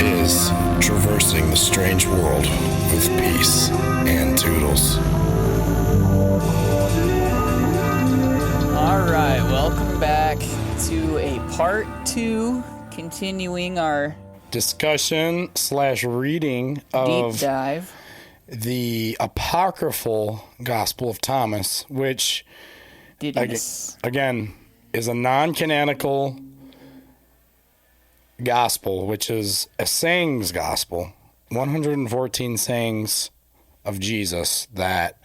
is Traversing the Strange World with Peace and Toodles. All right, welcome back to a part 2, continuing our discussion / reading of deep dive. The Apocryphal Gospel of Thomas, which, again, is a non-canonical gospel, which is a sayings gospel, 114 sayings of Jesus that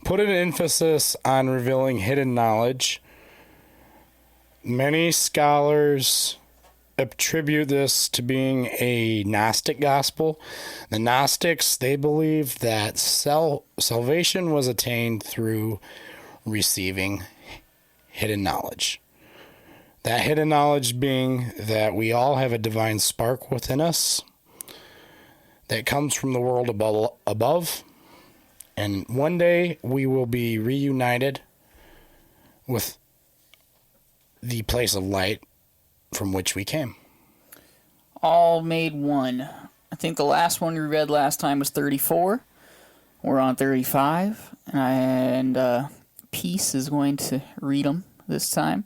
put an emphasis on revealing hidden knowledge. Many scholars attribute this to being a Gnostic gospel. The Gnostics, they believed that salvation was attained through receiving hidden knowledge. That hidden knowledge being that we all have a divine spark within us that comes from the world above. And one day we will be reunited with the place of light from which we came. All made one. I think the last one we read last time was 34. We're on 35. And Peace is going to read them this time.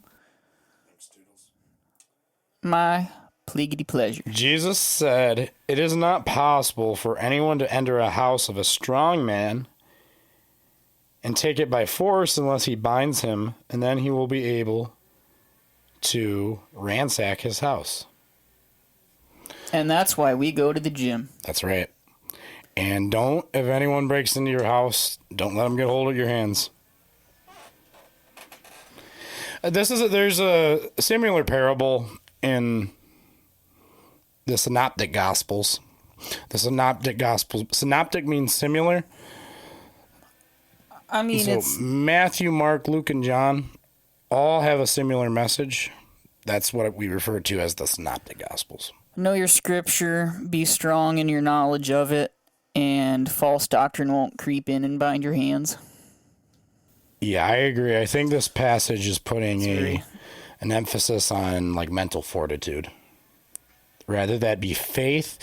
My pliggity pleasure. Jesus said, "It is not possible for anyone to enter a house of a strong man and take it by force unless he binds him, and then he will be able to ransack his house." And that's why we go to the gym. That's right. And if anyone breaks into your house, don't let them get hold of your hands. There's a similar parable in the Synoptic Gospels. Synoptic means similar. I mean, so Matthew, Mark, Luke, and John all have a similar message. That's what we refer to as the Synoptic Gospels. Know your scripture, be strong in your knowledge of it, and false doctrine won't creep in and bind your hands. Yeah, I agree. I think this passage is putting an emphasis on mental fortitude. Rather that be faith,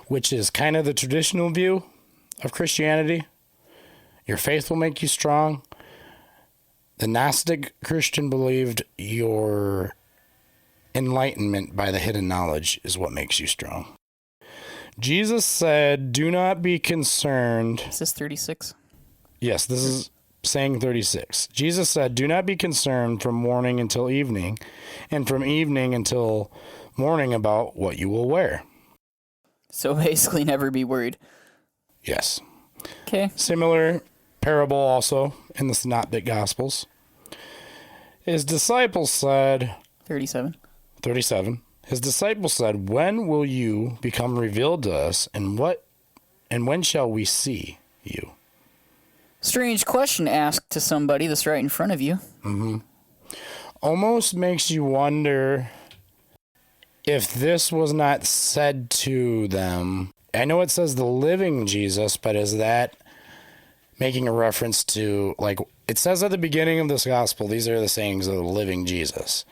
which is kind of the traditional view of Christianity. Your faith will make you strong. The Gnostic Christian believed your enlightenment by the hidden knowledge is what makes you strong. Jesus said, "Do not be concerned." Is this 36? Yes, this is saying 36. Jesus said, "Do not be concerned from morning until evening, and from evening until morning about what you will wear." So basically, never be worried. Yes. Okay. Similar parable also in the Synoptic Gospels. His disciples said... 37. His disciples said, "When will you become revealed to us, and when shall we see you?" Strange question asked to somebody that's right in front of you. Mm-hmm. Almost makes you wonder if this was not said to them. I know it says the living Jesus, but is that making a reference to, it says at the beginning of this gospel, these are the sayings of the living Jesus.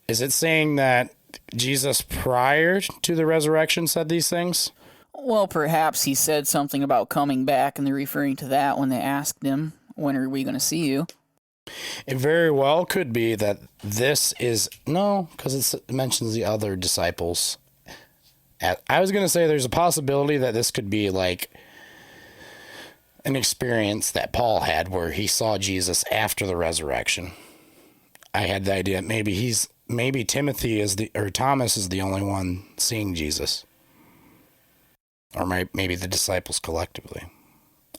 Is it saying that Jesus prior to the resurrection said these things? Well, perhaps he said something about coming back, and they're referring to that when they asked him, "When are we going to see you?" It very well could be that this is... No, because it mentions the other disciples. I was going to say there's a possibility that this could be an experience that Paul had where he saw Jesus after the resurrection. I had the idea maybe Thomas is the only one seeing Jesus. Or maybe the disciples collectively.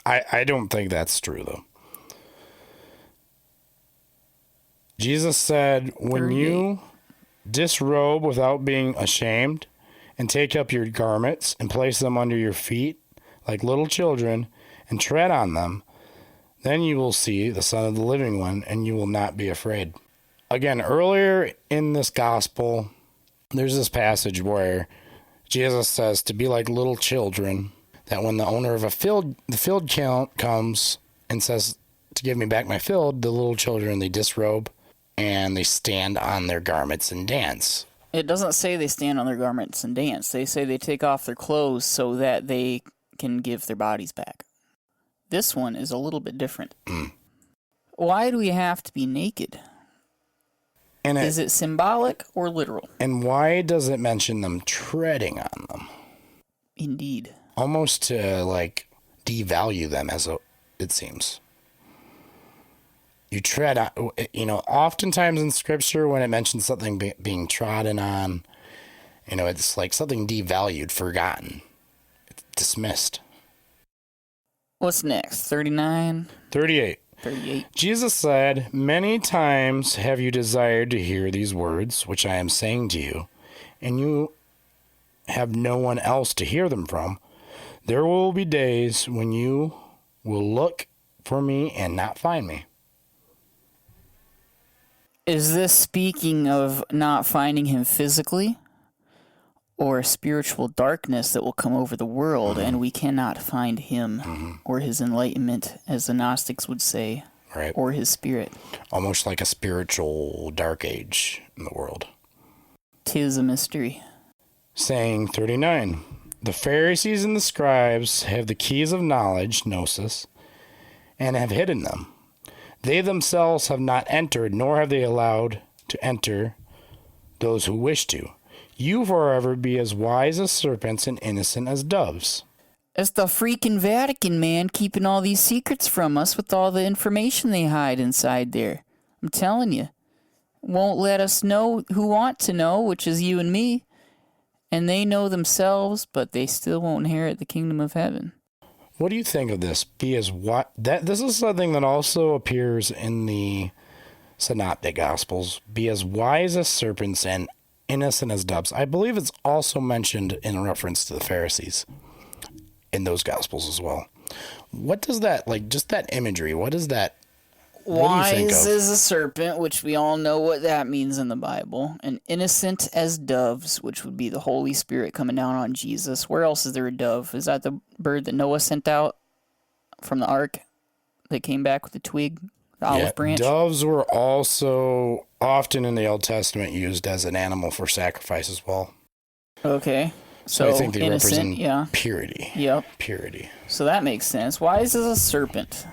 I don't think that's true, though. Jesus said, "When you disrobe without being ashamed, and take up your garments and place them under your feet like little children, and tread on them, then you will see the Son of the Living One, and you will not be afraid." Again, earlier in this gospel, there's this passage where Jesus says to be like little children, that when the owner of the field comes and says to give me back my field, the little children, they disrobe and they stand on their garments and dance. It doesn't say they stand on their garments and dance. They say they take off their clothes so that they can give their bodies back. This one is a little bit different. Why do we have to be naked? And is it symbolic or literal? And why does it mention them treading on them? Indeed. Almost to, like, devalue them, it seems. You tread on, oftentimes in Scripture when it mentions something being trodden on, it's like something devalued, forgotten, it's dismissed. What's next? 39? 38. 38. Jesus said, "Many times have you desired to hear these words, which I am saying to you, and you have no one else to hear them from. There will be days when you will look for me and not find me." Is this speaking of not finding him physically, or spiritual darkness that will come over the world and we cannot find him, or his enlightenment, as the Gnostics would say, right, or his spirit? Almost like a spiritual dark age in the world. 'Tis a mystery. Saying 39, "The Pharisees and the scribes have the keys of knowledge, gnosis, and have hidden them. They themselves have not entered, nor have they allowed to enter those who wish to. You forever be as wise as serpents and innocent as doves." It's the freaking Vatican, man, keeping all these secrets from us with all the information they hide inside there. I'm telling you. Won't let us know who want to know, which is you and me. And they know themselves, but they still won't inherit the kingdom of heaven. What do you think of this? This is something that also appears in the Synoptic Gospels. Be as wise as serpents and innocent as doves. I believe it's also mentioned in reference to the Pharisees in those Gospels as well. What does that, like, just that imagery, what is that? Wise as a serpent, which we all know what that means in the Bible, and innocent as doves, which would be the Holy Spirit coming down on Jesus. Where else is there a dove? Is that the bird that Noah sent out from the ark that came back with the twig, the olive branch? Doves were also often in the Old Testament used as an animal for sacrifice as well. Okay. So I think they innocent, represent purity. Yep. Purity. So that makes sense. Wise as a serpent.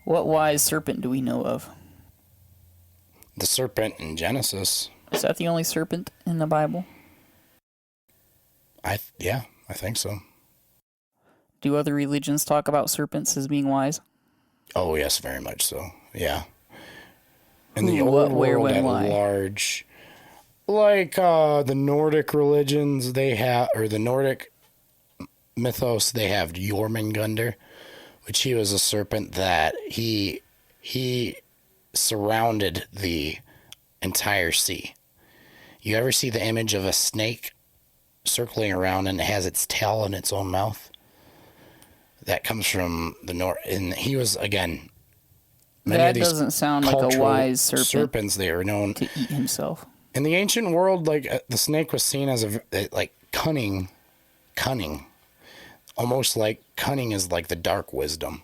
What wise serpent do we know of? The serpent in Genesis. Is that the only serpent in the Bible? I think so. Do other religions talk about serpents as being wise? Oh, yes, very much so. Yeah. In the old world at large, like the Nordic religions, they have, or the Nordic mythos, they have Jormungandr, which he was a serpent that he surrounded the entire sea. You ever see the image of a snake circling around and it has its tail in its own mouth? That comes from the north, and he was, again, many that of these doesn't sound like a wise serpents. They are known to eat himself. In the ancient world, like the snake was seen as like cunning, almost like cunning is like the dark wisdom.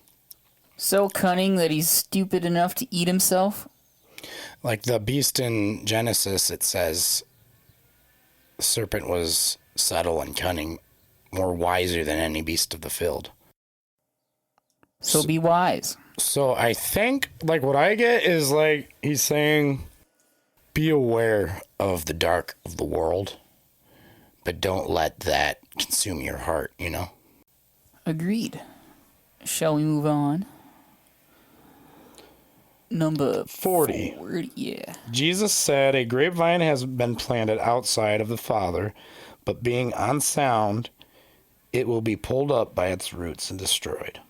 So cunning that he's stupid enough to eat himself? Like the beast in Genesis, it says the serpent was subtle and cunning, more wiser than any beast of the field. So be wise. So I think, like, what I get is, like, he's saying, be aware of the dark of the world, but don't let that consume your heart, you know? Agreed. Shall we move on? Number 40. Yeah. Jesus said, "A grapevine has been planted outside of the Father, but being unsound, it will be pulled up by its roots and destroyed."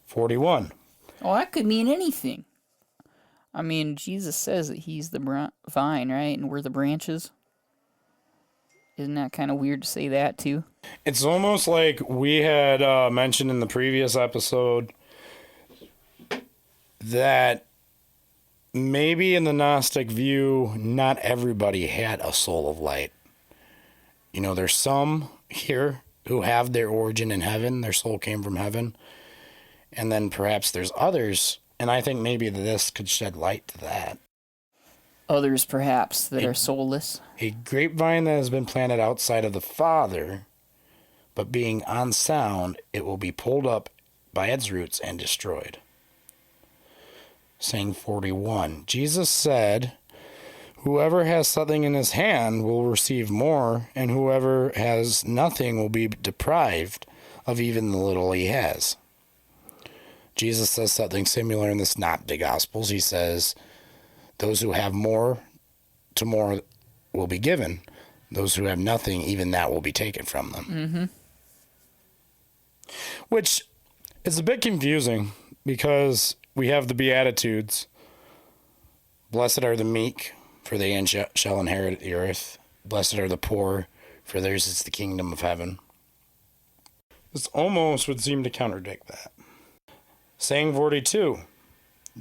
41. Well, that could mean anything. I mean, Jesus says that he's the vine, right? And we're the branches. Isn't that kind of weird to say that, too? It's almost like we had mentioned in the previous episode that maybe in the Gnostic view, not everybody had a soul of light. You know, there's some here who have their origin in heaven. Their soul came from heaven. And then perhaps there's others, and I think maybe this could shed light to that. Others, perhaps, that are soulless. A grapevine that has been planted outside of the Father, but being unsound, it will be pulled up by its roots and destroyed. Saying 41. Jesus said, whoever has something in his hand will receive more, and whoever has nothing will be deprived of even the little he has. Jesus says something similar in this, not the Gospels. He says, those who have more, to more will be given. Those who have nothing, even that will be taken from them. Mm-hmm. Which is a bit confusing, because we have the Beatitudes. Blessed are the meek, for they shall inherit the earth. Blessed are the poor, for theirs is the kingdom of heaven. This almost would seem to contradict that. Saying 42.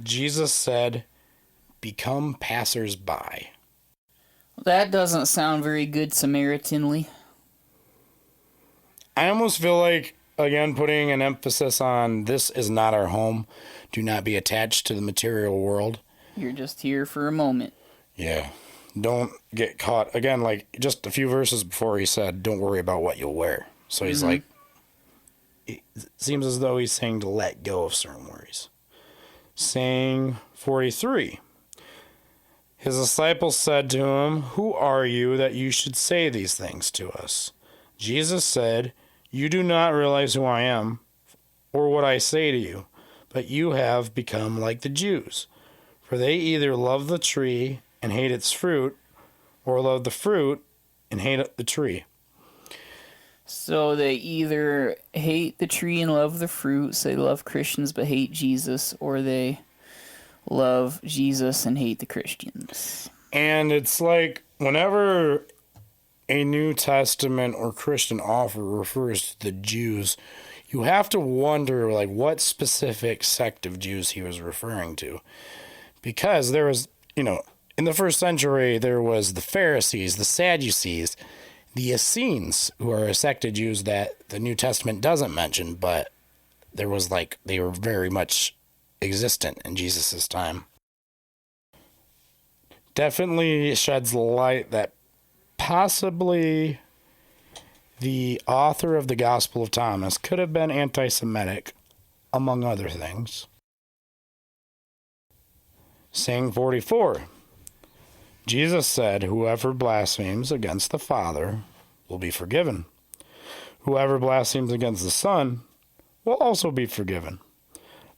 Jesus said, become passers-by. That doesn't sound very good Samaritanly. I almost feel like, again, putting an emphasis on this is not our home. Do not be attached to the material world. You're just here for a moment. Yeah. Don't get caught. Again, like just a few verses before he said, don't worry about what you'll wear. So he's like, it seems as though he's saying to let go of certain worries. Saying 43. His disciples said to him, who are you that you should say these things to us? Jesus said, you do not realize who I am or what I say to you, but you have become like the Jews. For they either love the tree and hate its fruit, or love the fruit and hate the tree. So they either hate the tree and love the fruit, so they love Christians but hate Jesus, or they love Jesus and hate the Christians. And it's like whenever a New Testament or Christian author refers to the Jews, you have to wonder like what specific sect of Jews he was referring to. Because there was, in the first century, there was the Pharisees, the Sadducees, the Essenes, who are a sect of Jews that the New Testament doesn't mention, but there was they were very much existent in Jesus' time. Definitely sheds light that possibly the author of the Gospel of Thomas could have been anti-Semitic, among other things. Saying 44. Jesus said, whoever blasphemes against the Father will be forgiven. Whoever blasphemes against the Son will also be forgiven.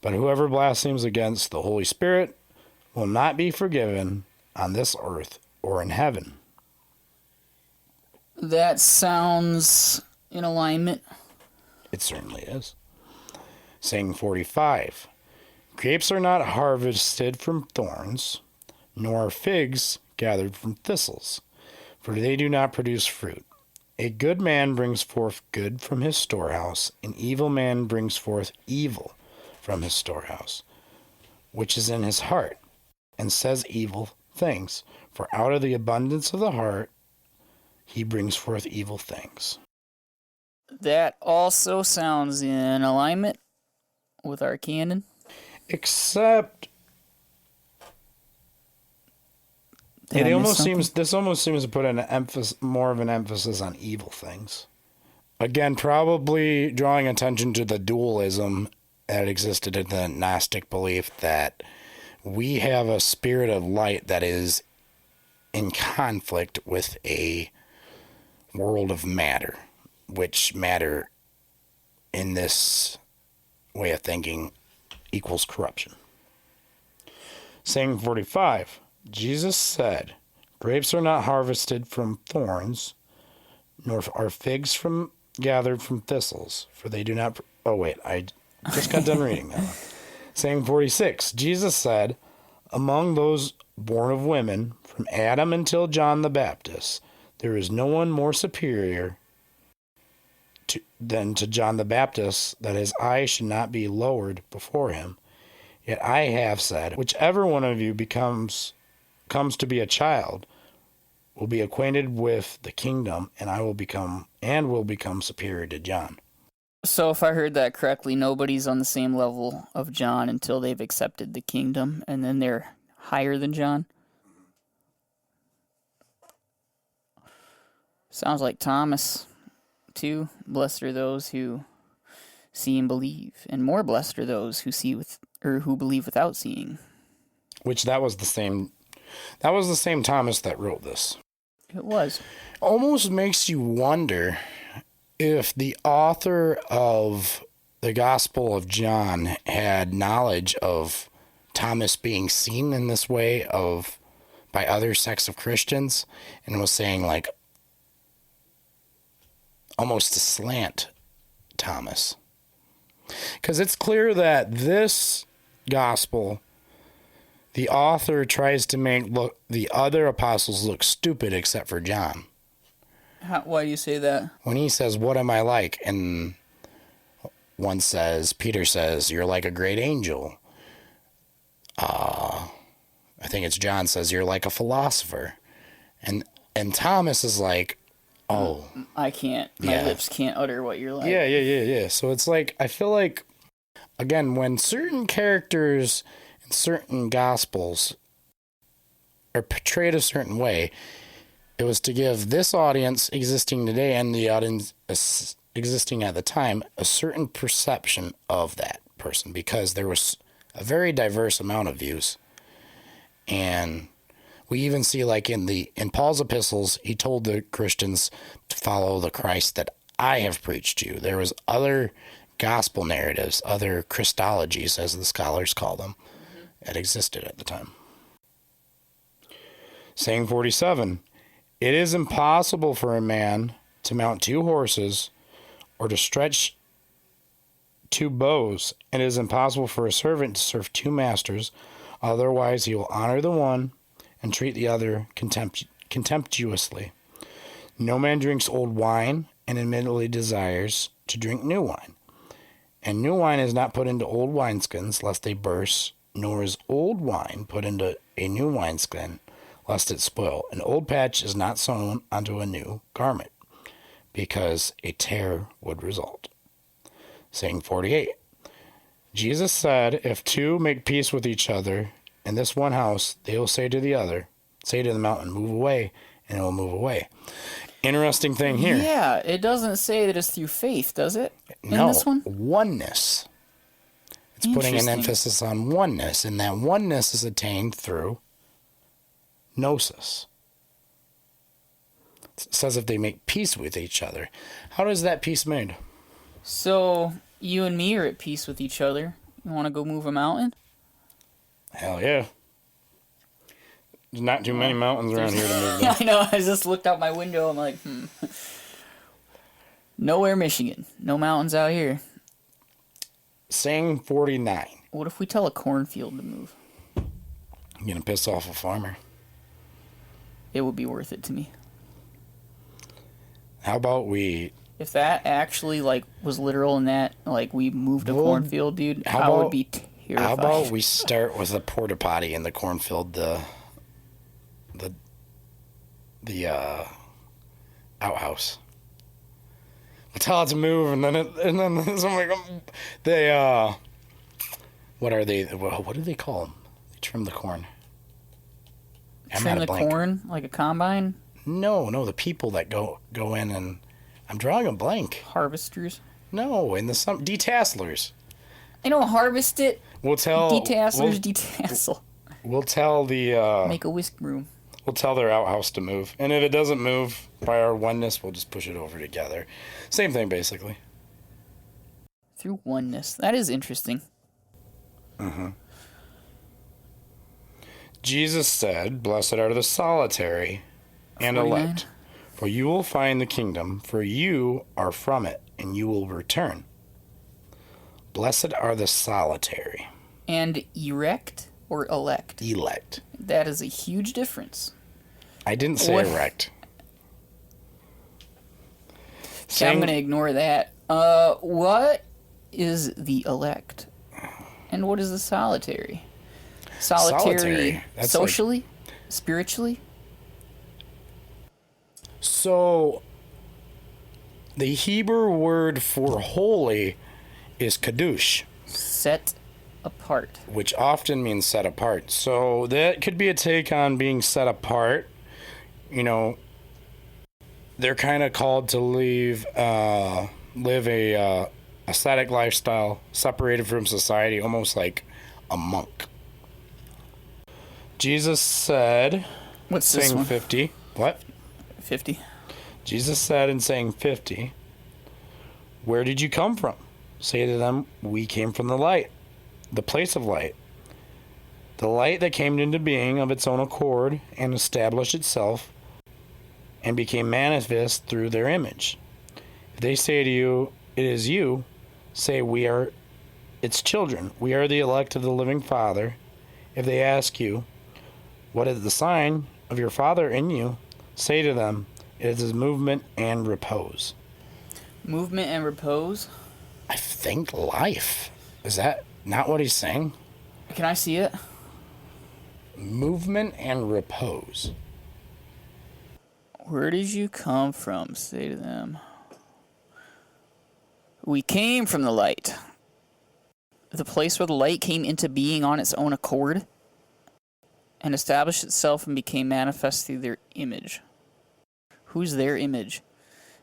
But whoever blasphemes against the Holy Spirit will not be forgiven on this earth or in heaven. That sounds in alignment. It certainly is. Saying 45. Grapes are not harvested from thorns, nor are figs gathered from thistles, for they do not produce fruit. A good man brings forth good from his storehouse, an evil man brings forth evil from his storehouse, which is in his heart, and says evil things. For out of the abundance of the heart, he brings forth evil things. That also sounds in alignment with our canon. Except this almost seems to put more of an emphasis on evil things. Again, probably drawing attention to the dualism that existed in the Gnostic belief that we have a spirit of light that is in conflict with a world of matter, which matter in this way of thinking equals corruption. Saying 45. Jesus said, grapes are not harvested from thorns, nor are figs gathered from thistles, for they do not... I just got done reading that one. Saying 46. Jesus said, among those born of women, from Adam until John the Baptist, there is no one more superior than to John the Baptist, that his eye should not be lowered before him. Yet I have said, whichever one of you comes to be a child, will be acquainted with the kingdom, and will become superior to John. So if I heard that correctly, nobody's on the same level of John until they've accepted the kingdom, and then they're higher than John? Sounds like Thomas, too. Blessed are those who see and believe, and more blessed are those who see with or who believe without seeing. Which that was the same Thomas that wrote this. It was. Almost makes you wonder if the author of the Gospel of John had knowledge of Thomas being seen in this way by other sects of Christians, and was saying, like, almost to slant Thomas. Because it's clear that this gospel, the author tries to make the other apostles look stupid except for John. Why do you say that? When he says, "What am I like?" and Peter says, "You're like a great angel." I think it's John says, "You're like a philosopher." And Thomas is like, "Oh, I can't. My lips can't utter what you're like." Yeah. So it's like, I feel like, again, when certain characters in certain gospels are portrayed a certain way, it was to give this audience existing today and the audience existing at the time a certain perception of that person, because there was a very diverse amount of views. And we even see, like, in Paul's epistles, he told the Christians to follow the Christ that I have preached to you. There was other gospel narratives, other Christologies, as the scholars call them, that existed at the time. Saying 47, it is impossible for a man to mount 2 horses or to stretch 2 bows. It is impossible for a servant to serve 2 masters. Otherwise, he will honor the one and treat the other contemptuously. No man drinks old wine and admittedly desires to drink new wine. And new wine is not put into old wineskins, lest they burst, nor is old wine put into a new wineskin, lest it spoil. An old patch is not sewn onto a new garment, because a tear would result. Saying 48. Jesus said, if 2 make peace with each other in this one house, they will say to the mountain, move away, and it will move away. Interesting thing here. Yeah, it doesn't say that it's through faith, does it? In No, this one? oneness. It's putting an emphasis on oneness, and that oneness is attained through gnosis. It says if they make peace with each other. How is that peace made? So, you and me are at peace with each other. You want to go move a mountain? Hell yeah. There's not too many mountains around here to move. Yeah, I know. I just looked out my window. I'm like, Nowhere, Michigan. No mountains out here. Saying 49. What if we tell a cornfield to move? I'm going to piss off a farmer. It would be worth it to me. How about we... If that actually, like, was literal in that, like, we moved a cornfield, dude, I would be terrified. How about we start with a porta potty in the cornfield, the outhouse. We'll tell it to move, and then somebody, what are they? What do they call them? They trim the corn. Trim the corn like a combine? No, the people that go in and I'm drawing a blank. Harvesters? No, in the detasselers. I don't harvest it. We'll tell detasselers detassel. We'll tell the make a whisk broom. We'll tell their outhouse to move, and if it doesn't move by our oneness, we'll just push it over together. Same thing, basically. Through oneness, that is interesting. Jesus said, "Blessed are the solitary and 49. elect, for you will find the kingdom, for you are from it, and you will return. Blessed are the solitary." And erect or elect? Elect. That is a huge difference. I didn't say erect. Okay, I'm going to ignore that. What is the elect? And what is the solitary? Solitary. Socially? Spiritually? So, the Hebrew word for holy is kadosh. Set apart. Which often means set apart. So, that could be a take on being set apart. You know, they're kind of called to live a ascetic lifestyle, separated from society, almost like a monk. Jesus said, What's this saying one? 50. What? 50. Jesus said in saying 50, where did you come from? Say to them, we came from the light, the place of light. The light that came into being of its own accord and established itself and became manifest through their image. If they say to you, it is you, say we are its children. We are the elect of the living Father. If they ask you, what is the sign of your Father in you? Say to them, it is his movement and repose. Movement and repose? I think life. Is that not what he's saying? Can I see it? Movement and repose. Where did you come from? Say to them. We came from the light. The place where the light came into being on its own accord and established itself and became manifest through their image. Who's their image?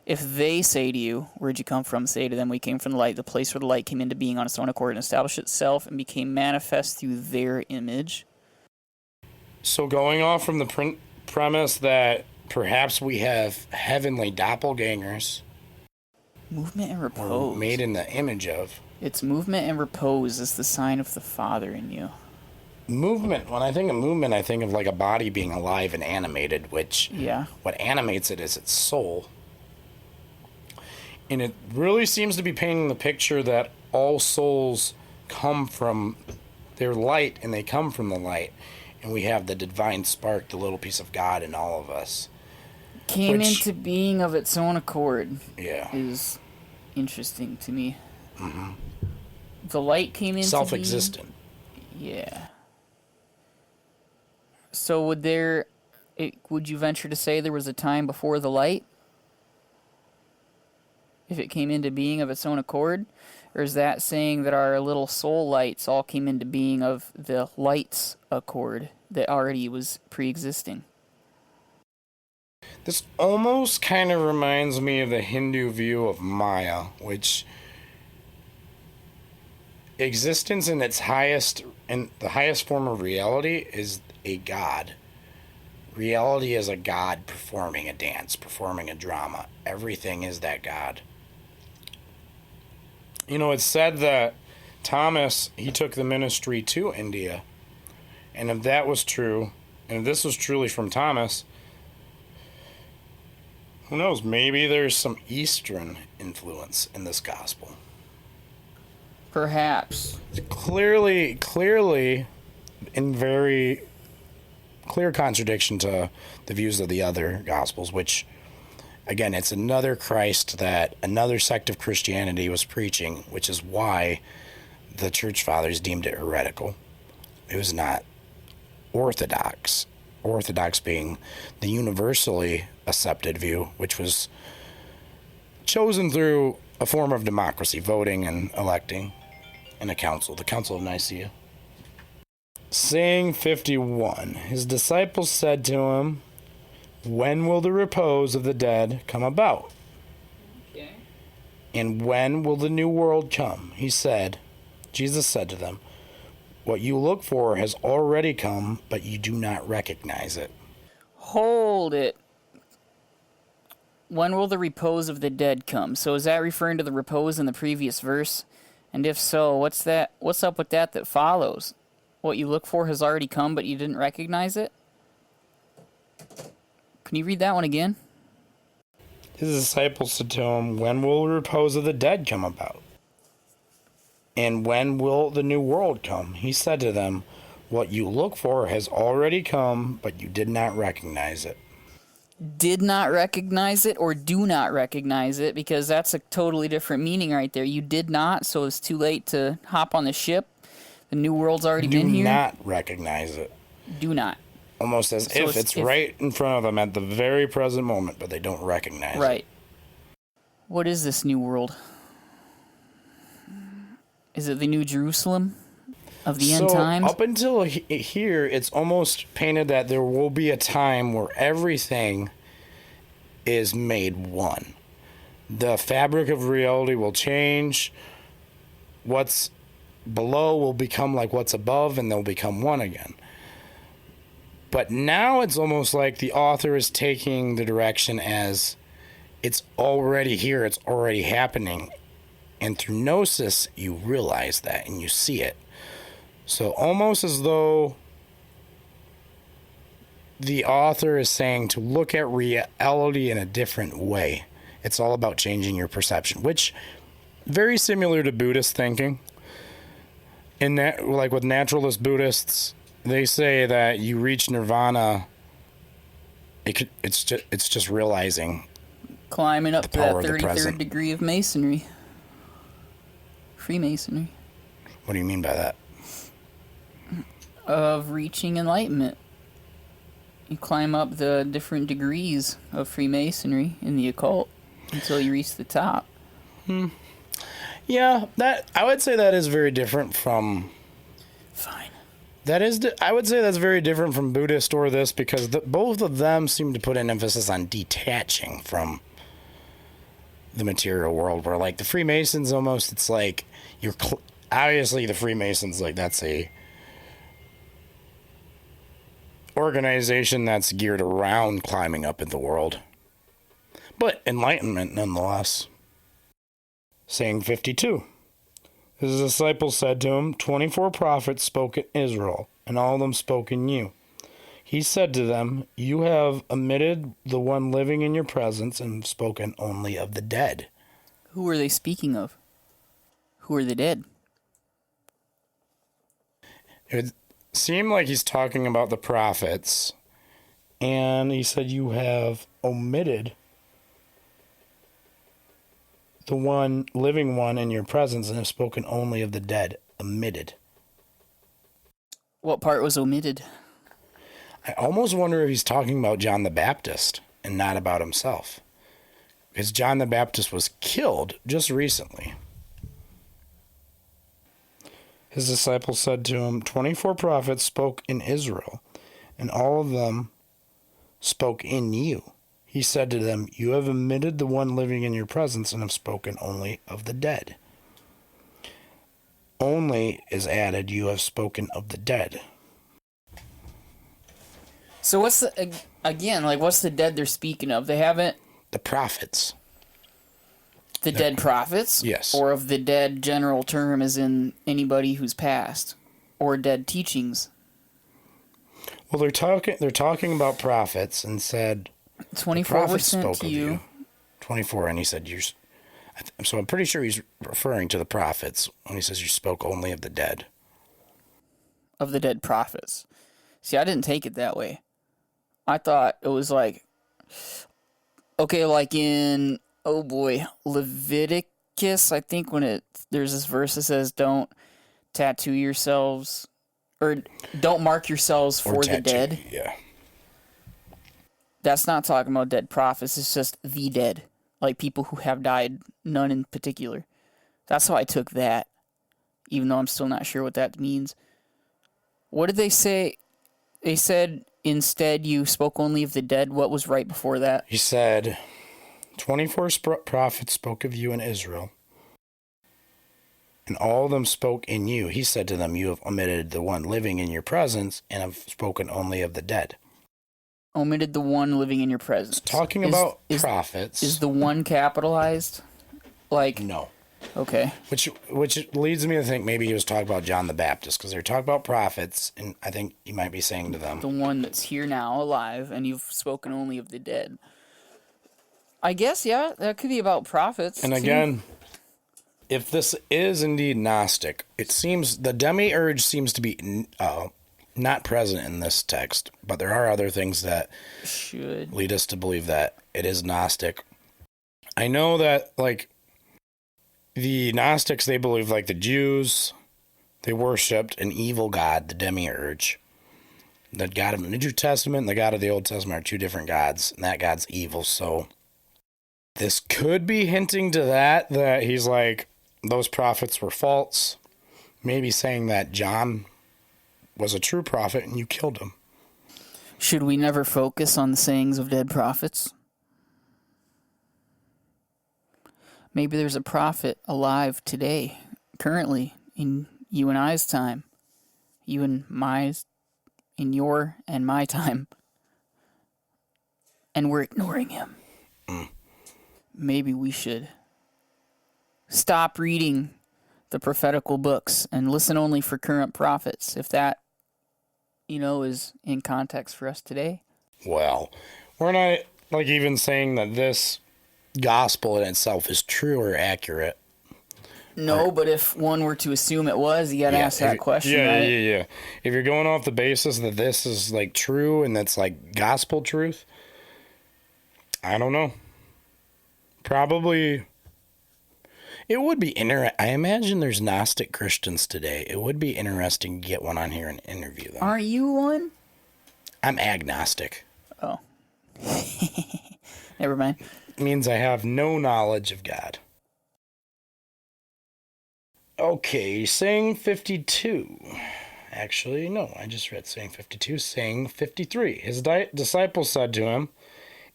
If they say to you, where'd you come from? Say to them, we came from the light, the place where the light came into being on its own accord and established itself and became manifest through their image. So going off from the premise that perhaps we have heavenly doppelgangers. Movement and repose. Made in the image of. It's movement and repose is the sign of the Father in you. Movement. When I think of movement, I think of like a body being alive and animated, which what animates it is its soul. And it really seems to be painting the picture that all souls come from their light and they come from the light. And we have the divine spark, the little piece of God in all of us. Came into being of its own accord. Yeah. Is interesting to me. Mm-hmm. The light came into self-existent. Yeah. So would you venture to say there was a time before the light? If it came into being of its own accord? Or is that saying that our little soul lights all came into being of the light's accord that already was pre-existing? This almost kind of reminds me of the Hindu view of Maya, which existence in its highest, in the highest form of reality is a god. Reality is a god performing a dance, performing a drama. Everything is that god. You know, it's said that Thomas, he took the ministry to India. And if that was true, and if this was truly from Thomas, who knows, maybe there's some Eastern influence in this gospel. Perhaps. Clearly, in very clear contradiction to the views of the other gospels, which, again, it's another Christ that another sect of Christianity was preaching, which is why the church fathers deemed it heretical. It was not orthodox. Orthodox being the universally accepted view, which was chosen through a form of democracy, voting and electing in a council, the Council of Nicaea. Saying 51, his disciples said to him, when will the repose of the dead come about? Okay. And when will the new world come? Jesus said to them, what you look for has already come, but you do not recognize it. Hold it. When will the repose of the dead come? So is that referring to the repose in the previous verse? And if so, what's up with that follows? What you look for has already come, but you didn't recognize it? Can you read that one again? His disciples said to him, when will the repose of the dead come about? And when will the new world come? He said to them, what you look for has already come, but you did not recognize it. Did not recognize it or do not recognize it, because that's a totally different meaning right there. You did not, so it's too late to hop on the ship. The new world's already been here. Do not recognize it. Do not. Almost as if it's right in front of them at the very present moment, but they don't recognize it. Right. What is this new world? Is it the New Jerusalem of the end times? Up until here, it's almost painted that there will be a time where everything is made one. The fabric of reality will change. What's below will become like what's above, and they'll become one again. But now it's almost like the author is taking the direction as it's already here, it's already happening. And through Gnosis, you realize that and you see it. So almost as though the author is saying to look at reality in a different way. It's all about changing your perception, which very similar to Buddhist thinking. In that, like with naturalist Buddhists, they say that you reach nirvana. It's just realizing climbing up to that power of the 33rd present. degree of masonry. Freemasonry. What do you mean by that? Of reaching enlightenment. You climb up the different degrees of Freemasonry in the occult until you reach the top. Yeah, that I would say that is very different from. Fine. I would say that's very different from Buddhist or this, because both of them seem to put an emphasis on detaching from the material world, where like the Freemasons almost, it's like you're obviously the Freemasons, like that's a organization that's geared around climbing up in the world, but enlightenment nonetheless. Saying 52. His disciples said to him, 24 prophets spoke in Israel, and all of them spoke in you. He said to them, you have omitted the one living in your presence and spoken only of the dead. Who are they speaking of? Who are the dead? It seemed like he's talking about the prophets, and he said you have omitted the one living one in your presence and have spoken only of the dead. Omitted. What part was omitted? I almost wonder if he's talking about John the Baptist and not about himself, because John the Baptist was killed just recently. His disciples said to him, 24 prophets spoke in Israel, and all of them spoke in you. He said to them, you have omitted the one living in your presence and have spoken only of the dead. Only is added, you have spoken of the dead. So what's what's the dead they're speaking of? They haven't... The prophets. The dead prophets? Yes. Or of the dead general term as in anybody who's passed? Or dead teachings? Well, they're talking about prophets and said... 24 were sent to you. 24, and he said, so I'm pretty sure he's referring to the prophets when he says you spoke only of the dead. Of the dead prophets. See, I didn't take it that way. I thought it was like, okay, like in, oh boy, Leviticus, I think there's this verse that says, don't tattoo yourselves, or don't mark yourselves for the dead. Yeah. That's not talking about dead prophets. It's just the dead. Like people who have died, none in particular. That's how I took that, even though I'm still not sure what that means. What did they say? They said, instead, you spoke only of the dead. What was right before that? He said, 24 prophets spoke of you in Israel, and all of them spoke in you. He said to them, you have omitted the one living in your presence and have spoken only of the dead. Omitted the one living in your presence. Talking about prophets. Is the one capitalized? Like no. Okay. Which leads me to think maybe he was talking about John the Baptist, because they're talking about prophets, and I think he might be saying to them, the one that's here now, alive, and you've spoken only of the dead. I guess, yeah, that could be about prophets. And again, if this is indeed Gnostic, it seems the demiurge seems to be not present in this text, but there are other things that should lead us to believe that it is Gnostic. I know that, like, the Gnostics, they believe, like the Jews, they worshipped an evil god, the demiurge. The god of the New Testament and the god of the Old Testament are two different gods, and that god's evil. So this could be hinting to that he's like, those prophets were false. Maybe saying that John was a true prophet and you killed him. Should we never focus on the sayings of dead prophets? Maybe there's a prophet alive today, currently, in you and I's time. You and in your and my time. And we're ignoring him. Maybe we should stop reading the prophetical books and listen only for current prophets, if that, is in context for us today. Well, we're not even saying that this gospel in itself is true or accurate. No, but if one were to assume it was, you gotta ask that question, right? Yeah. If you're going off the basis that this is true and that's gospel truth, I don't know. Probably, it would be I imagine there's Gnostic Christians today. It would be interesting to get one on here and interview them. Aren't you one? I'm agnostic. Oh. Never mind. It means I have no knowledge of God. Okay, saying 52. Actually, no, I just read saying 52. Saying 53. His disciples said to him,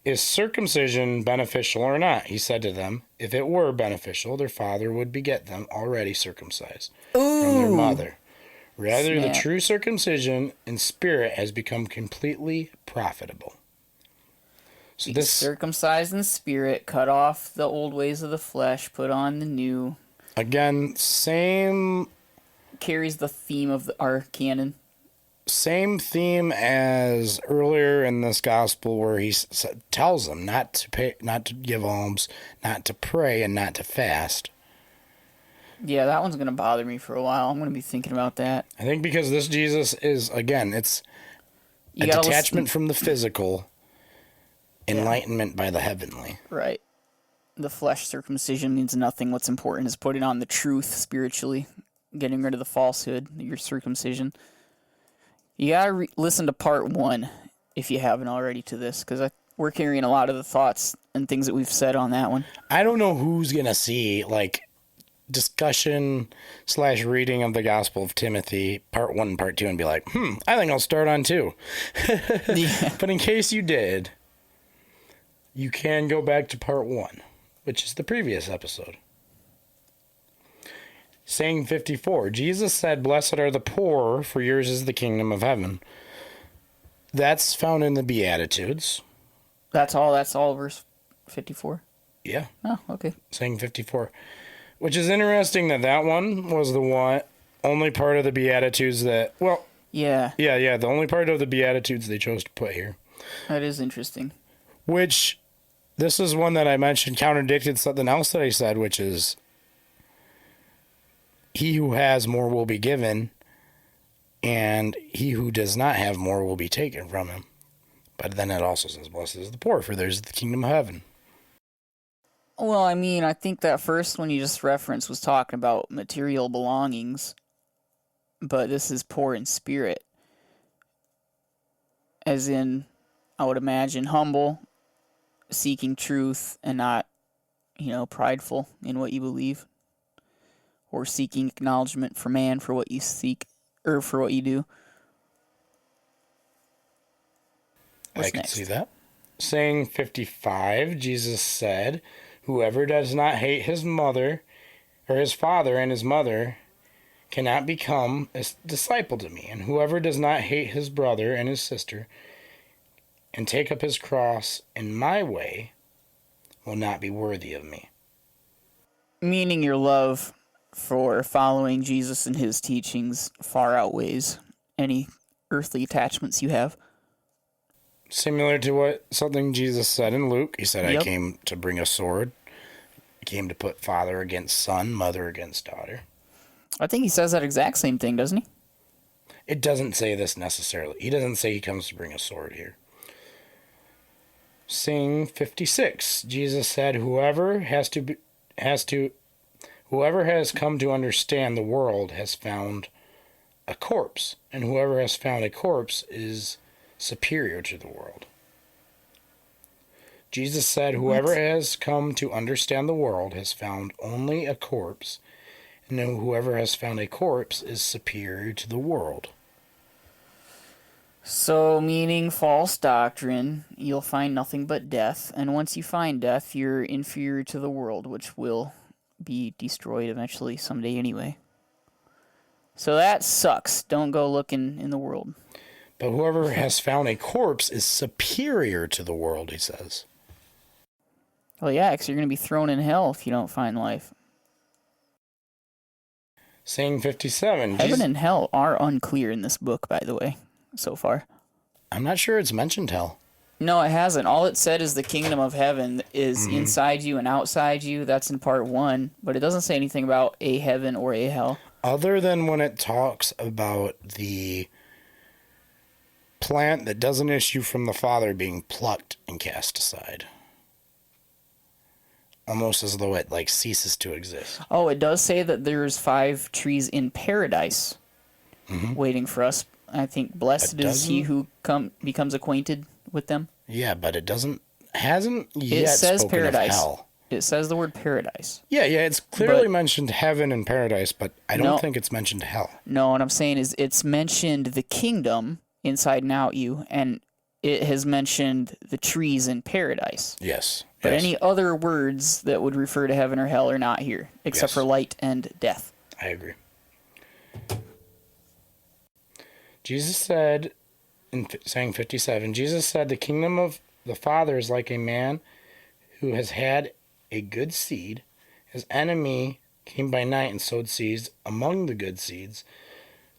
"Is circumcision beneficial or not?" He said to them, "If it were beneficial, their father would beget them already circumcised from their mother. Rather, the true circumcision in spirit has become completely profitable." So Be this circumcised in spirit, cut off the old ways of the flesh, put on the new. Again, same Carries the theme of our canon. Same theme as earlier in this gospel, where he tells them not to give alms, not to pray, and not to fast. Yeah, that one's gonna bother me for a while. I'm gonna be thinking about that. I think because this Jesus is, again, it's a detachment from the physical, enlightenment by the heavenly. Right. The flesh circumcision means nothing. What's important is putting on the truth spiritually, getting rid of the falsehood, your circumcision. You gotta listen to part 1 if you haven't already to this, because we're carrying a lot of the thoughts and things that we've said on that one. I don't know who's gonna see discussion / reading of the Gospel of Timothy part 1 and part 2 and be like, I think I'll start on 2. Yeah. But in case you did, you can go back to part 1, which is the previous episode. Saying 54, Jesus said, "Blessed are the poor, for yours is the kingdom of heaven." That's found in the Beatitudes. That's all verse 54? Yeah. Oh, okay. Saying 54. Which is interesting that one was the only part of the Beatitudes that, Yeah. Yeah, the only part of the Beatitudes they chose to put here. That is interesting. Which, this is one that I mentioned contradicted something else that I said, which is, he who has more will be given, and he who does not have more will be taken from him. But then it also says, "Blessed is the poor, for theirs is the kingdom of heaven." Well, I think that first one you just referenced was talking about material belongings, but this is poor in spirit. As in, I would imagine humble, seeking truth, and not, prideful in what you believe, or seeking acknowledgement for man for what you seek, or for what you do. What's I can next? see that. Saying 55, Jesus said, "Whoever does not hate his mother, or his father and his mother, cannot become a disciple to me. And whoever does not hate his brother and his sister, and take up his cross in my way, will not be worthy of me." Meaning your love for following Jesus and his teachings far outweighs any earthly attachments you have. Similar to something Jesus said in Luke. He said, Yep. "I came to bring a sword. I came to put father against son, mother against daughter." I think he says that exact same thing, doesn't he? It doesn't say this necessarily. He doesn't say he comes to bring a sword here. Saying 56, Jesus said, Whoever has come to understand the world has found a corpse, and whoever has found a corpse is superior to the world." Jesus said, "Whoever has come to understand the world has found only a corpse, and whoever has found a corpse is superior to the world." So, meaning false doctrine, you'll find nothing but death, and once you find death, you're inferior to the world, which will be destroyed eventually someday anyway. So that sucks. Don't go looking in the world. But whoever has found a corpse is superior to the world, he says. Well, yeah, because you're going to be thrown in hell if you don't find life. Saying 57. Heaven and hell are unclear in this book, by the way, so far. I'm not sure it's mentioned hell. No, it hasn't. All it said is the kingdom of heaven is inside you and outside you. That's in part 1, but it doesn't say anything about a heaven or a hell. Other than when it talks about the plant that doesn't issue from the Father being plucked and cast aside. Almost as though it like ceases to exist. Oh, it does say that there's 5 trees in paradise waiting for us. I think blessed is he who becomes acquainted with them. Yeah, but it hasn't yet says spoken paradise. of hell. It says the word paradise. Yeah, it's clearly mentioned heaven and paradise, but I don't think it's mentioned hell. No, what I'm saying is it's mentioned the kingdom inside and out you, and it has mentioned the trees in paradise. Yes. But any other words that would refer to heaven or hell are not here, except for light and death. I agree. Jesus said, in saying 57, Jesus said, the kingdom of the Father is like a man who has had a good seed. His enemy came by night and sowed seeds among the good seeds.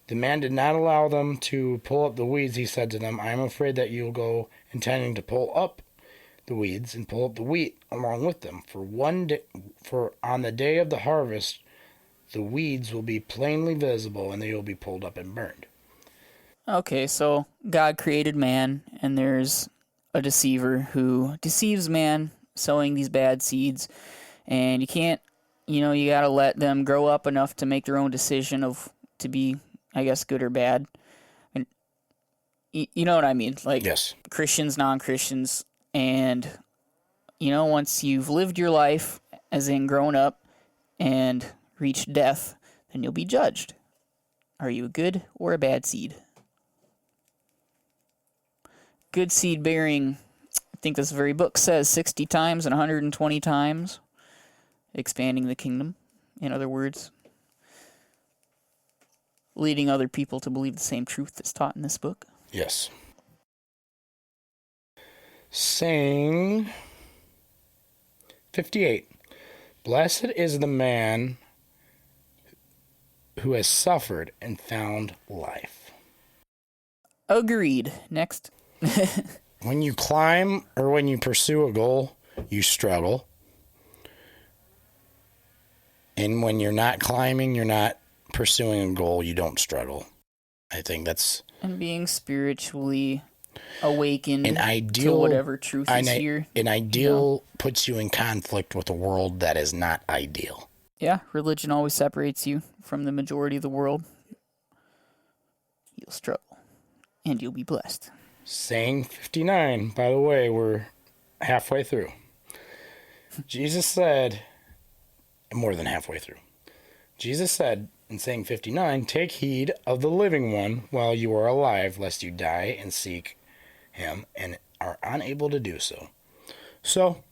The man did not allow them to pull up the weeds. He said to them, I am afraid that you will go intending to pull up the weeds and pull up the wheat along with them. For on the day of the harvest, the weeds will be plainly visible and they will be pulled up and burned. Okay, so God created man, and there's a deceiver who deceives man, sowing these bad seeds, and you can't, you gotta let them grow up enough to make their own decision to be, I guess, good or bad. And you know what I mean? Like, yes. Christians, non-Christians, and, once you've lived your life, as in grown up, and reached death, then you'll be judged. Are you a good or a bad seed? Good seed bearing, I think this very book says 60 times and 120 times, expanding the kingdom, in other words, leading other people to believe the same truth that's taught in this book. Yes. Saying 58. Blessed is the man who has suffered and found life. Agreed. Next. When you climb or when you pursue a goal, you struggle. And when you're not climbing, you're not pursuing a goal, you don't struggle. I think that's... And being spiritually awakened to whatever truth is here. An ideal puts you in conflict with a world that is not ideal. Yeah, religion always separates you from the majority of the world. You'll struggle, and you'll be blessed. Saying 59, by the way, we're halfway through. Jesus said, more than halfway through. Jesus said in saying 59, take heed of the living one while you are alive, lest you die and seek him and are unable to do so. So,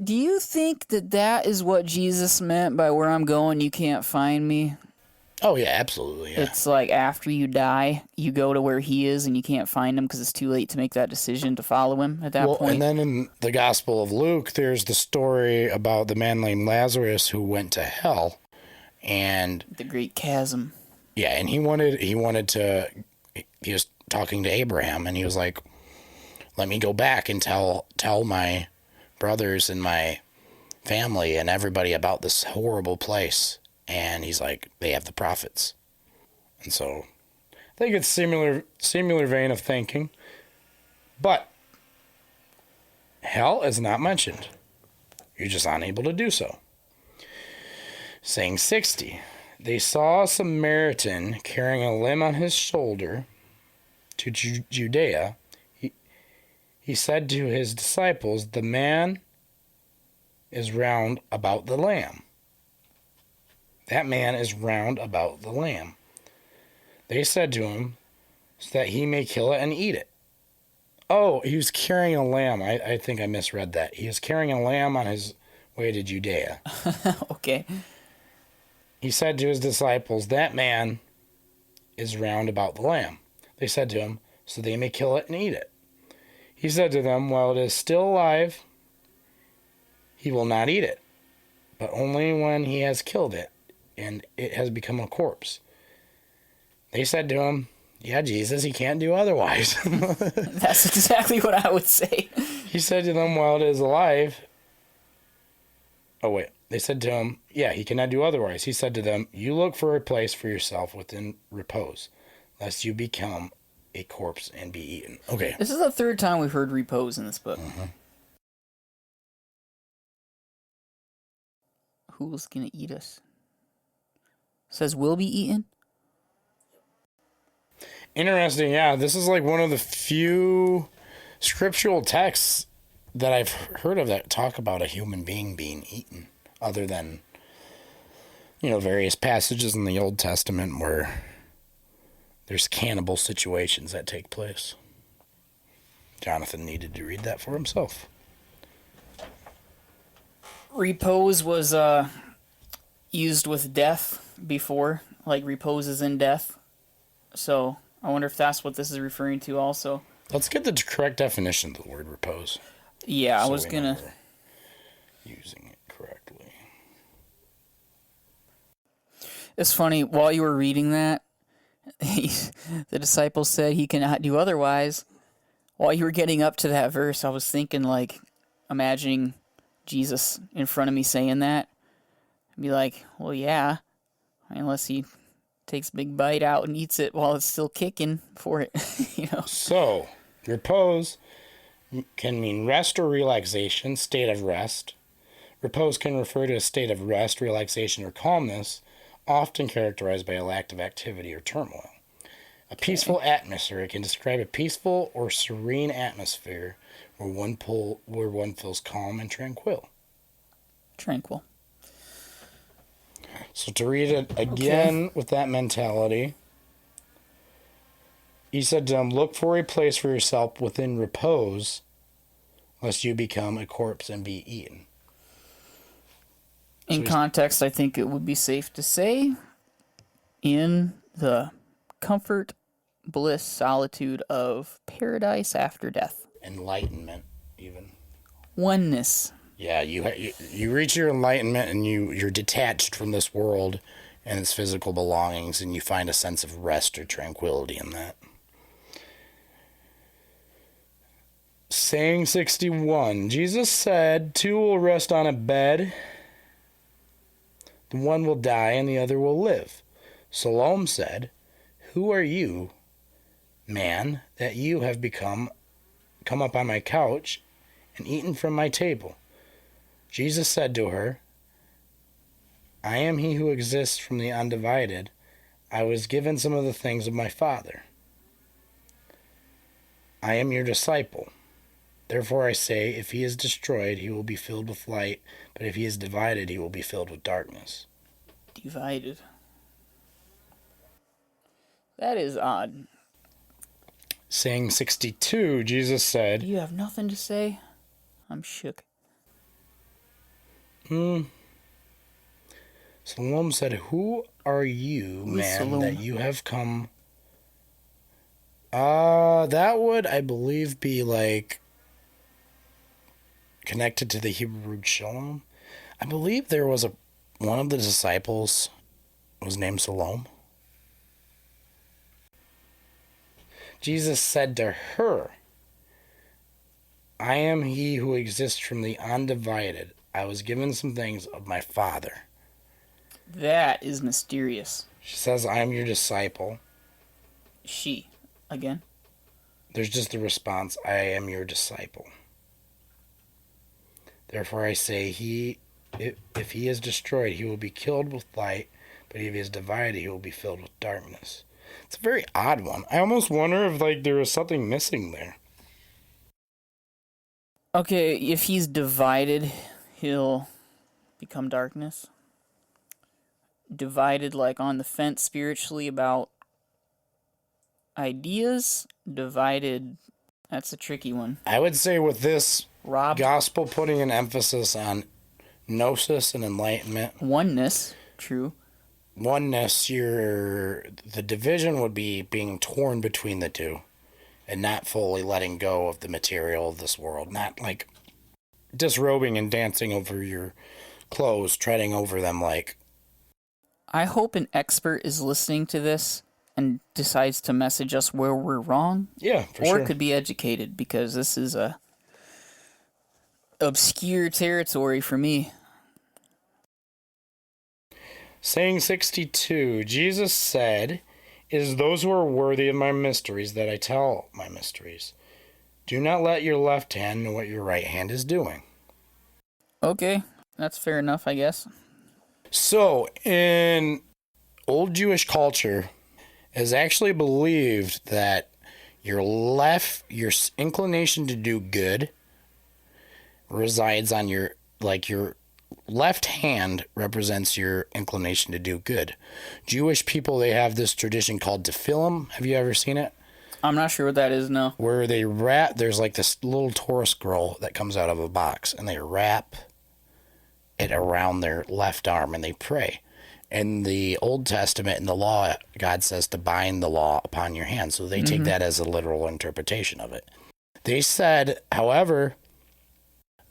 do you think that is what Jesus meant by where I'm going, you can't find me? Oh, yeah, absolutely. Yeah. It's like after you die, you go to where he is and you can't find him because it's too late to make that decision to follow him at that point. And then in the Gospel of Luke, there's the story about the man named Lazarus who went to hell. And the great chasm. Yeah, and he was talking to Abraham, and he was like, let me go back and tell my brothers and my family and everybody about this horrible place. And he's like, they have the prophets. And so I think it's similar vein of thinking. But hell is not mentioned. You're just unable to do so. Saying 60. They saw a Samaritan carrying a limb on his shoulder to Judea. He said to his disciples, the man is round about the lamb. That man is round about the lamb. They said to him, so that he may kill it and eat it. Oh, he was carrying a lamb. I think I misread that. He was carrying a lamb on his way to Judea. Okay. He said to his disciples, "That man is round about the lamb." They said to him, "So they may kill it and eat it." He said to them, "While it is still alive, he will not eat it, but only when he has killed it and it has become a corpse." They said to him, "Yeah, Jesus, he can't do otherwise." That's exactly what I would say. He said to them, "While it is alive..." Oh, wait. They said to him, "Yeah, he cannot do otherwise." He said to them, "You look for a place for yourself within repose, lest you become a corpse and be eaten." Okay. This is the third time we've heard repose in this book. Mm-hmm. Who's going to eat us? It says will be eaten? Interesting, yeah. This is like one of the few scriptural texts that I've heard of that talk about a human being being eaten, other than, various passages in the Old Testament where there's cannibal situations that take place. Jonathan needed to read that for himself. Repose was used with death before, like reposes in death. So I wonder if that's what this is referring to also. Let's get the correct definition of the word repose. Yeah, so I was we going know to... we're using it correctly. It's funny, while you were reading that, the disciples said he cannot do otherwise. While you were getting up to that verse, I was thinking, like, imagining Jesus in front of me saying that. I'd be like, well, yeah, unless he takes a big bite out and eats it while it's still kicking for it, So, repose can mean rest or relaxation, state of rest. Repose can refer to a state of rest, relaxation, or calmness, often characterized by a lack of activity or turmoil. A peaceful atmosphere. It can describe a peaceful or serene atmosphere where one feels calm and tranquil. Tranquil. So to read it again with that mentality, he said to them, "Look for a place for yourself within repose, lest you become a corpse and be eaten." In context, I think it would be safe to say, in the comfort, bliss, solitude of paradise after death. Enlightenment, even. Oneness. Yeah, you reach your enlightenment and you're detached from this world and its physical belongings, and you find a sense of rest or tranquility in that. Saying 61. Jesus said, "Two will rest on a bed. The one will die and the other will live." Salome said, "Who are you, man, that you have come up on my couch and eaten from my table?" Jesus said to her, "I am he who exists from the undivided. I was given some of the things of my Father. I am your disciple. Therefore I say, if he is destroyed, he will be filled with light, but if he is divided, he will be filled with darkness." Divided. That is odd. Saying 62, Jesus said, Do you have nothing to say? I'm shook. Salome said, "Who are you, man, Salome? that you have come..." That would, I believe, be like connected to the Hebrew word shalom. I believe there was one of the disciples was named Salome. Jesus said to her, "I am he who exists from the undivided. I was given some things of my Father." That is mysterious. She says, "I am your disciple." She. Again. There's just the response, "I am your disciple. Therefore I say, if he is destroyed, he will be killed with light, but if he is divided, he will be filled with darkness." It's a very odd one. I almost wonder if there was something missing there. Okay, if he's divided, he'll become darkness. Divided, like on the fence spiritually about ideas divided. That's a tricky one. I would say with this Rob. gospel putting an emphasis on gnosis and enlightenment. Oneness. True. Oneness, the division would be being torn between the two and not fully letting go of the material of this world. Not like disrobing and dancing over your clothes, treading over them like. I hope an expert is listening to this and decides to message us where we're wrong. Yeah, for sure. Or could be educated, because this is a obscure territory for me. Saying 62, Jesus said, "It is those who are worthy of my mysteries that I tell my mysteries. Do not let your left hand know what your right hand is doing." Okay, that's fair enough, I guess. So, in old Jewish culture, it is actually believed that your inclination to do good resides on your left hand represents your inclination to do good. Jewish people, they have this tradition called tefillin. Have you ever seen it? I'm not sure what that is, no. Where they there's like this little Torah scroll that comes out of a box, and they wrap it around their left arm and they pray. In the Old Testament, in the law, God says to bind the law upon your hand. So they take that as a literal interpretation of it. They said, however,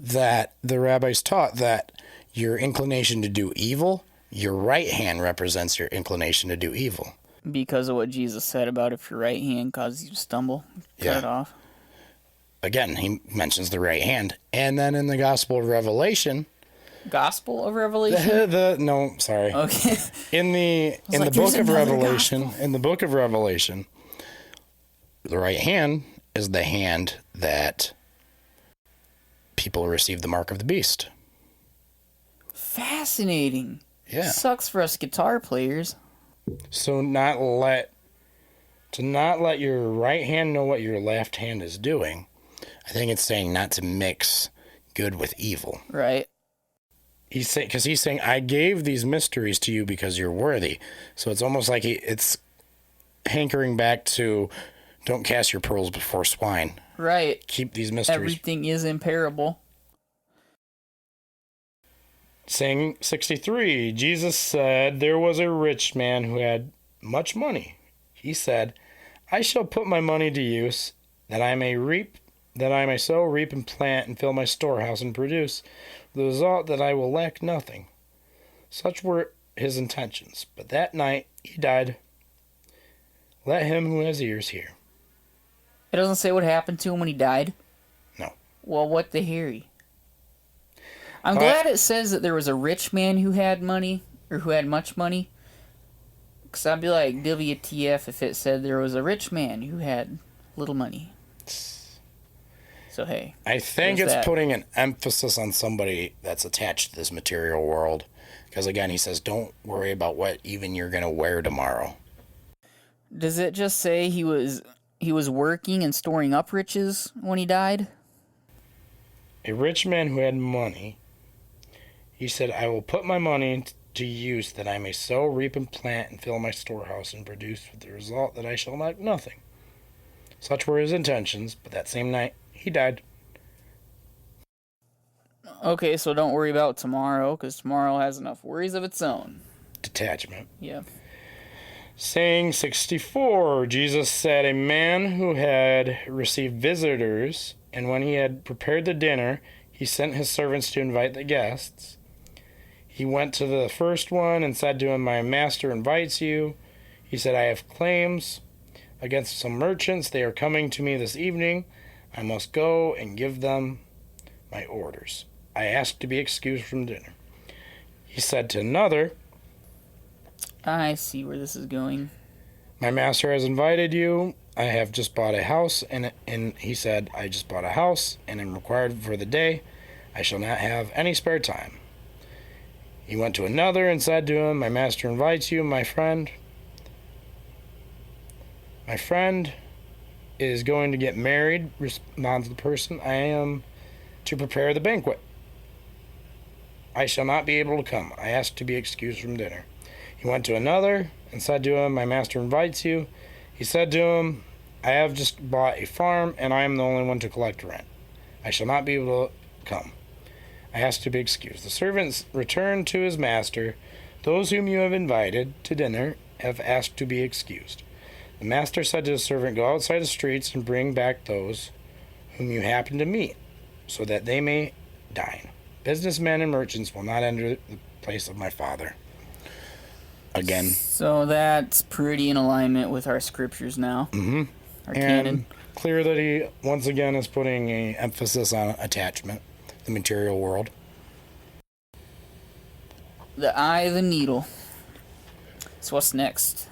that the rabbis taught that your inclination to do evil, your right hand represents your inclination to do evil. Because of what Jesus said about if your right hand causes you to stumble, cut it off. Again, he mentions the right hand. And then in the Gospel of Revelation... Gospel of Revelation? No, sorry. Okay. In the book of Revelation, the right hand is the hand that people receive the mark of the beast. Fascinating. Yeah. Sucks for us guitar players. So not let your right hand know what your left hand is doing. I think it's saying not to mix good with evil. Right. He's saying, I gave these mysteries to you because you're worthy. So it's almost like it's hankering back to, don't cast your pearls before swine. Right. Keep these mysteries. Everything is in parable. Saying 63, Jesus said, there was a rich man who had much money. He said, I shall put my money to use, that I may sow, reap, and plant, and fill my storehouse, and produce, with the result that I will lack nothing. Such were his intentions. But that night he died. Let him who has ears hear. It doesn't say what happened to him when he died? No. Well, what the hairy? I'm glad it says that there was a rich man who had money, or who had much money. Because I'd be like, WTF if it said there was a rich man who had little money. So, hey. I think it's putting an emphasis on somebody that's attached to this material world. Because, again, he says, don't worry about what even you're going to wear tomorrow. Does it just say he was working and storing up riches when he died? A rich man who had money, he said, I will put my money to use that I may sow, reap, and plant, and fill my storehouse, and produce with the result that I shall lack nothing. Such were his intentions, but that same night he died. Okay, so don't worry about tomorrow, because tomorrow has enough worries of its own. Detachment. Yeah. Saying 64, Jesus said, a man who had received visitors, and when he had prepared the dinner, he sent his servants to invite the guests. He went to the first one and said to him, my master invites you. He said, I have claims against some merchants. They are coming to me this evening. I must go and give them my orders. I ask to be excused from dinner. He said to another, I see where this is going. my master has invited you. I have just bought a house. And he said, I just bought a house and am required for the day. I shall not have any spare time. He went to another and said to him, my master invites you, my friend. My friend is going to get married, responds the person. I am to prepare the banquet. I shall not be able to come. I ask to be excused from dinner. He went to another and said to him, my master invites you. He said to him, I have just bought a farm, and I am the only one to collect rent. I shall not be able to come. I ask to be excused. The servant returned to his master. Those whom you have invited to dinner have asked to be excused. The master said to the servant, Go outside the streets and bring back those whom you happen to meet, so that they may dine. Businessmen and merchants will not enter the place of my Father. Again. So that's pretty in alignment with our scriptures now. Mm-hmm. Our canon. Clear that he, once again, is putting an emphasis on attachment, the material world. The eye of the needle. So what's next?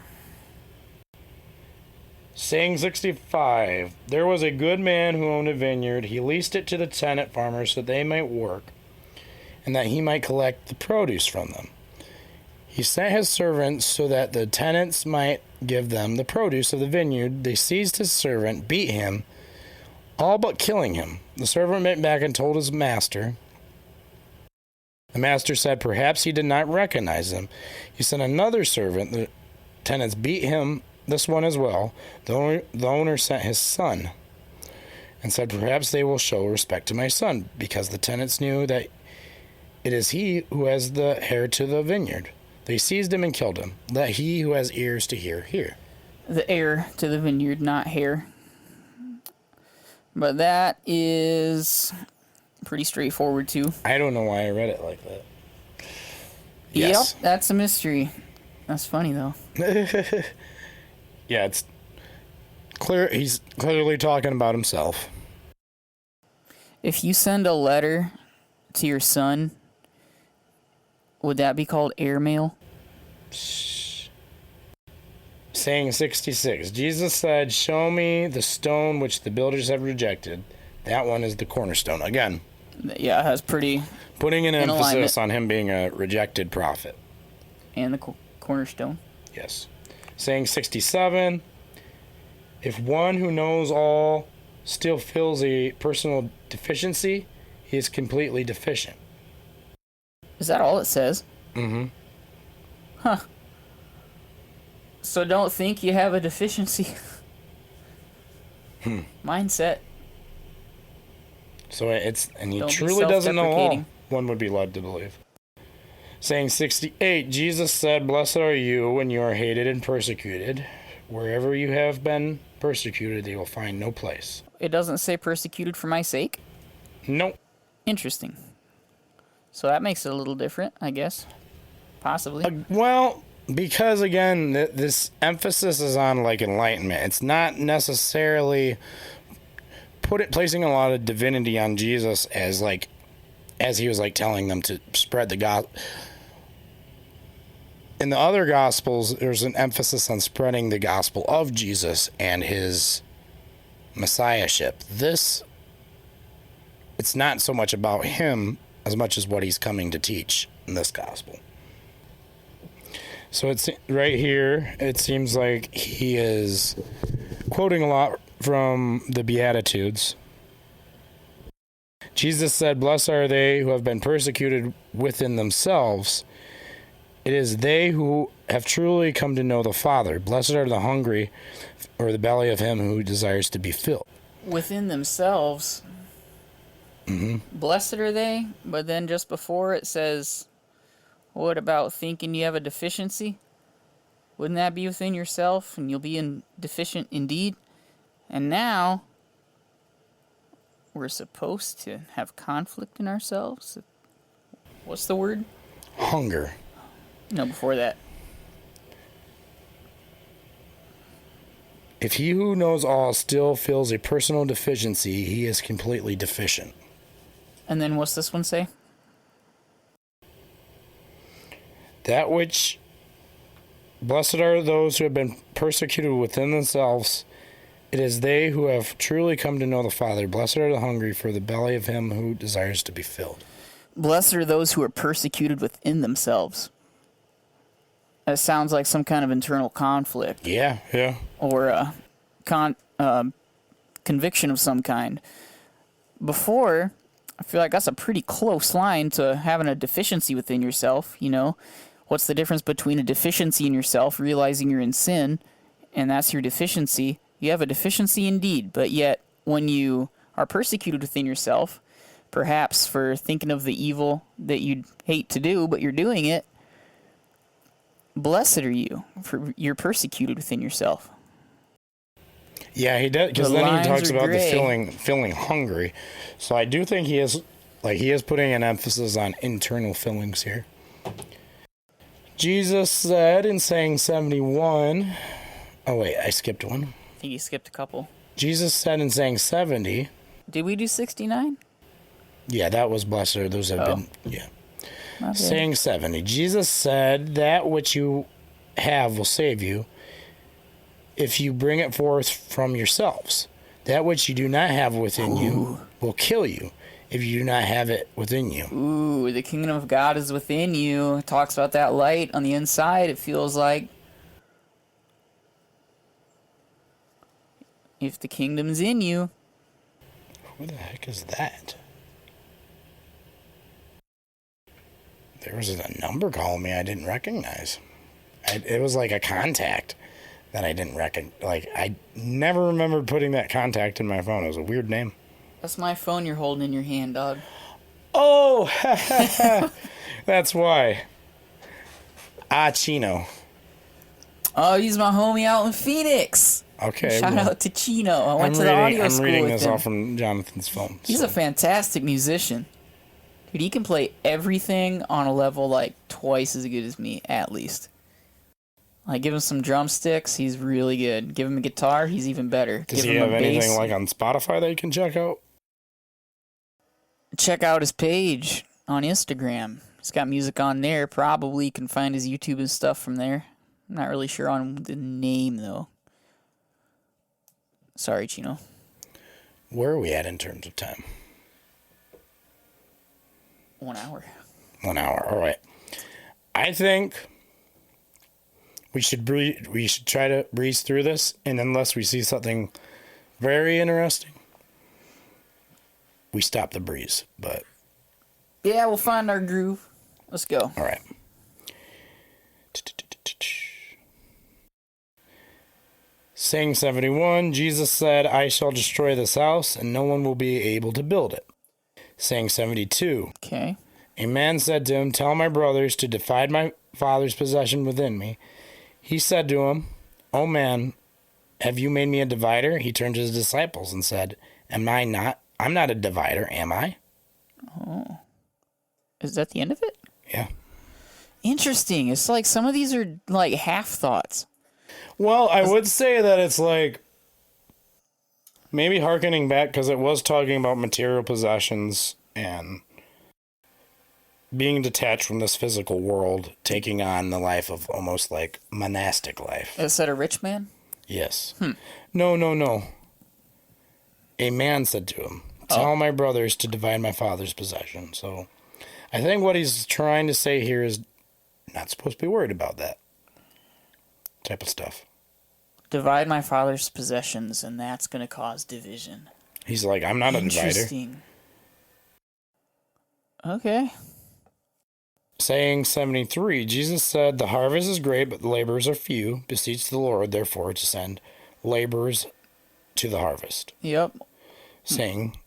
Saying 65. There was a good man who owned a vineyard. He leased it to the tenant farmers so that they might work, and that he might collect the produce from them. He sent his servants so that the tenants might give them the produce of the vineyard. They seized his servant, beat him, all but killing him. The servant went back and told his master. The master said, Perhaps he did not recognize him. He sent another servant. The tenants beat him, this one as well. The owner sent his son and said, Perhaps they will show respect to my son, because the tenants knew that it is he who has the heir to the vineyard. They seized him and killed him. Let he who has ears to hear, hear. The heir to the vineyard, not hair. But that is pretty straightforward, too. I don't know why I read it like that. Yes. Yep, that's a mystery. That's funny, though. Yeah, it's clear. He's clearly talking about himself. If you send a letter to your son, would that be called airmail? Saying 66. Jesus said, Show me the stone which the builders have rejected. That one is the cornerstone. Again. Yeah, it has pretty... Putting an emphasis alignment. on him being a rejected prophet. And the cornerstone. Yes. Saying 67. If one who knows all still feels a personal deficiency, he is completely deficient. Is that all it says? Mm-hmm. Huh. So don't think you have a deficiency. Mindset. So it's, and he Don't be truly doesn't know all, self-deprecating. one would be led to believe. Saying 68, Jesus said, Blessed are you when you are hated and persecuted. Wherever you have been persecuted, they will find no place. It doesn't say persecuted for my sake? Nope. Interesting. So that makes it a little different, I guess. Possibly. Well, because again, this emphasis is on like enlightenment. It's not necessarily placing a lot of divinity on Jesus as he was like telling them to spread the gospel. In the other gospels, there's an emphasis on spreading the gospel of Jesus and his messiahship. This, it's not so much about him as much as what he's coming to teach in this gospel. So it's right here, it seems like he is quoting a lot from the Beatitudes. Jesus said, Blessed are they who have been persecuted within themselves. It is they who have truly come to know the Father. Blessed are the hungry, or the belly of him who desires to be filled. Within themselves. Mm-hmm. Blessed are they, but then just before it says, what about thinking you have a deficiency? Wouldn't that be within yourself, and you'll be deficient indeed? And now, we're supposed to have conflict in ourselves? What's the word? Hunger. No, before that. If he who knows all still feels a personal deficiency, he is completely deficient. And then what's this one say? That which, blessed are those who have been persecuted within themselves. It is they who have truly come to know the Father. Blessed are the hungry, for the belly of him who desires to be filled. Blessed are those who are persecuted within themselves. That sounds like some kind of internal conflict. Yeah. Or a conviction of some kind. Before, I feel like that's a pretty close line to having a deficiency within yourself, you know? What's the difference between a deficiency in yourself, realizing you're in sin, and that's your deficiency, you have a deficiency indeed. But yet, when you are persecuted within yourself, perhaps for thinking of the evil that you'd hate to do, but you're doing it, blessed are you, for you're persecuted within yourself. Yeah, he does, because then he talks about gray. the feeling hungry. So I do think he is putting an emphasis on internal feelings here. Jesus said in saying 71, oh wait, I skipped one. I think you skipped a couple. Jesus said in saying 70. Did we do 69? Yeah, that was blessed are those have been, yeah. Okay. Saying 70. Jesus said, that which you have will save you if you bring it forth from yourselves. That which you do not have within you will kill you if you do not have it within you. Ooh, the kingdom of God is within you. It talks about that light on the inside. It feels like if the kingdom's in you. Who the heck is that? There was a number calling me I didn't recognize. It was like a contact that I didn't recognize. Like, I never remembered putting that contact in my phone. It was a weird name. That's my phone you're holding in your hand, dog. Oh, that's why. Chino. Oh, he's my homie out in Phoenix. Okay. Shout out to Chino. I went to the audio school I'm reading with this him. off from Jonathan's phone. He's a fantastic musician. Dude, he can play everything on a level like twice as good as me, at least. Like, give him some drumsticks, he's really good. Give him a guitar, he's even better. Does give he him have a anything bass. like on Spotify that you can check out? Check out his page on Instagram. He's got music on there. Probably can find his YouTube and stuff from there. I'm not really sure on the name, though. Sorry, Chino. Where are we at in terms of time? 1 hour. 1 hour. All right. I think we should try to breeze through this, and unless we see something very interesting, we stop the breeze. But yeah, we'll find our groove. Let's go. All right. Saying 71, Jesus said, I shall destroy this house, and no one will be able to build it. Saying 72, Okay. a man said to him, tell my brothers to divide my father's possession within me. He said to him, O man, have you made me a divider? He turned to his disciples and said, I'm not a divider, am I? Oh. Is that the end of it? Yeah. Interesting. It's like some of these are like half thoughts. Well, I would say that it's like maybe hearkening back, because it was talking about material possessions and being detached from this physical world, taking on the life of almost like monastic life. Is that a rich man? Yes. No. A man said to him, tell my brothers to divide my father's possession. So I think what he's trying to say here is not supposed to be worried about that type of stuff. Divide my father's possessions, and that's going to cause division. He's like, I'm not a divider. Interesting. Okay. Saying 73, Jesus said, the harvest is great, but the laborers are few. Beseech the Lord, therefore, to send laborers to the harvest. Yep. Saying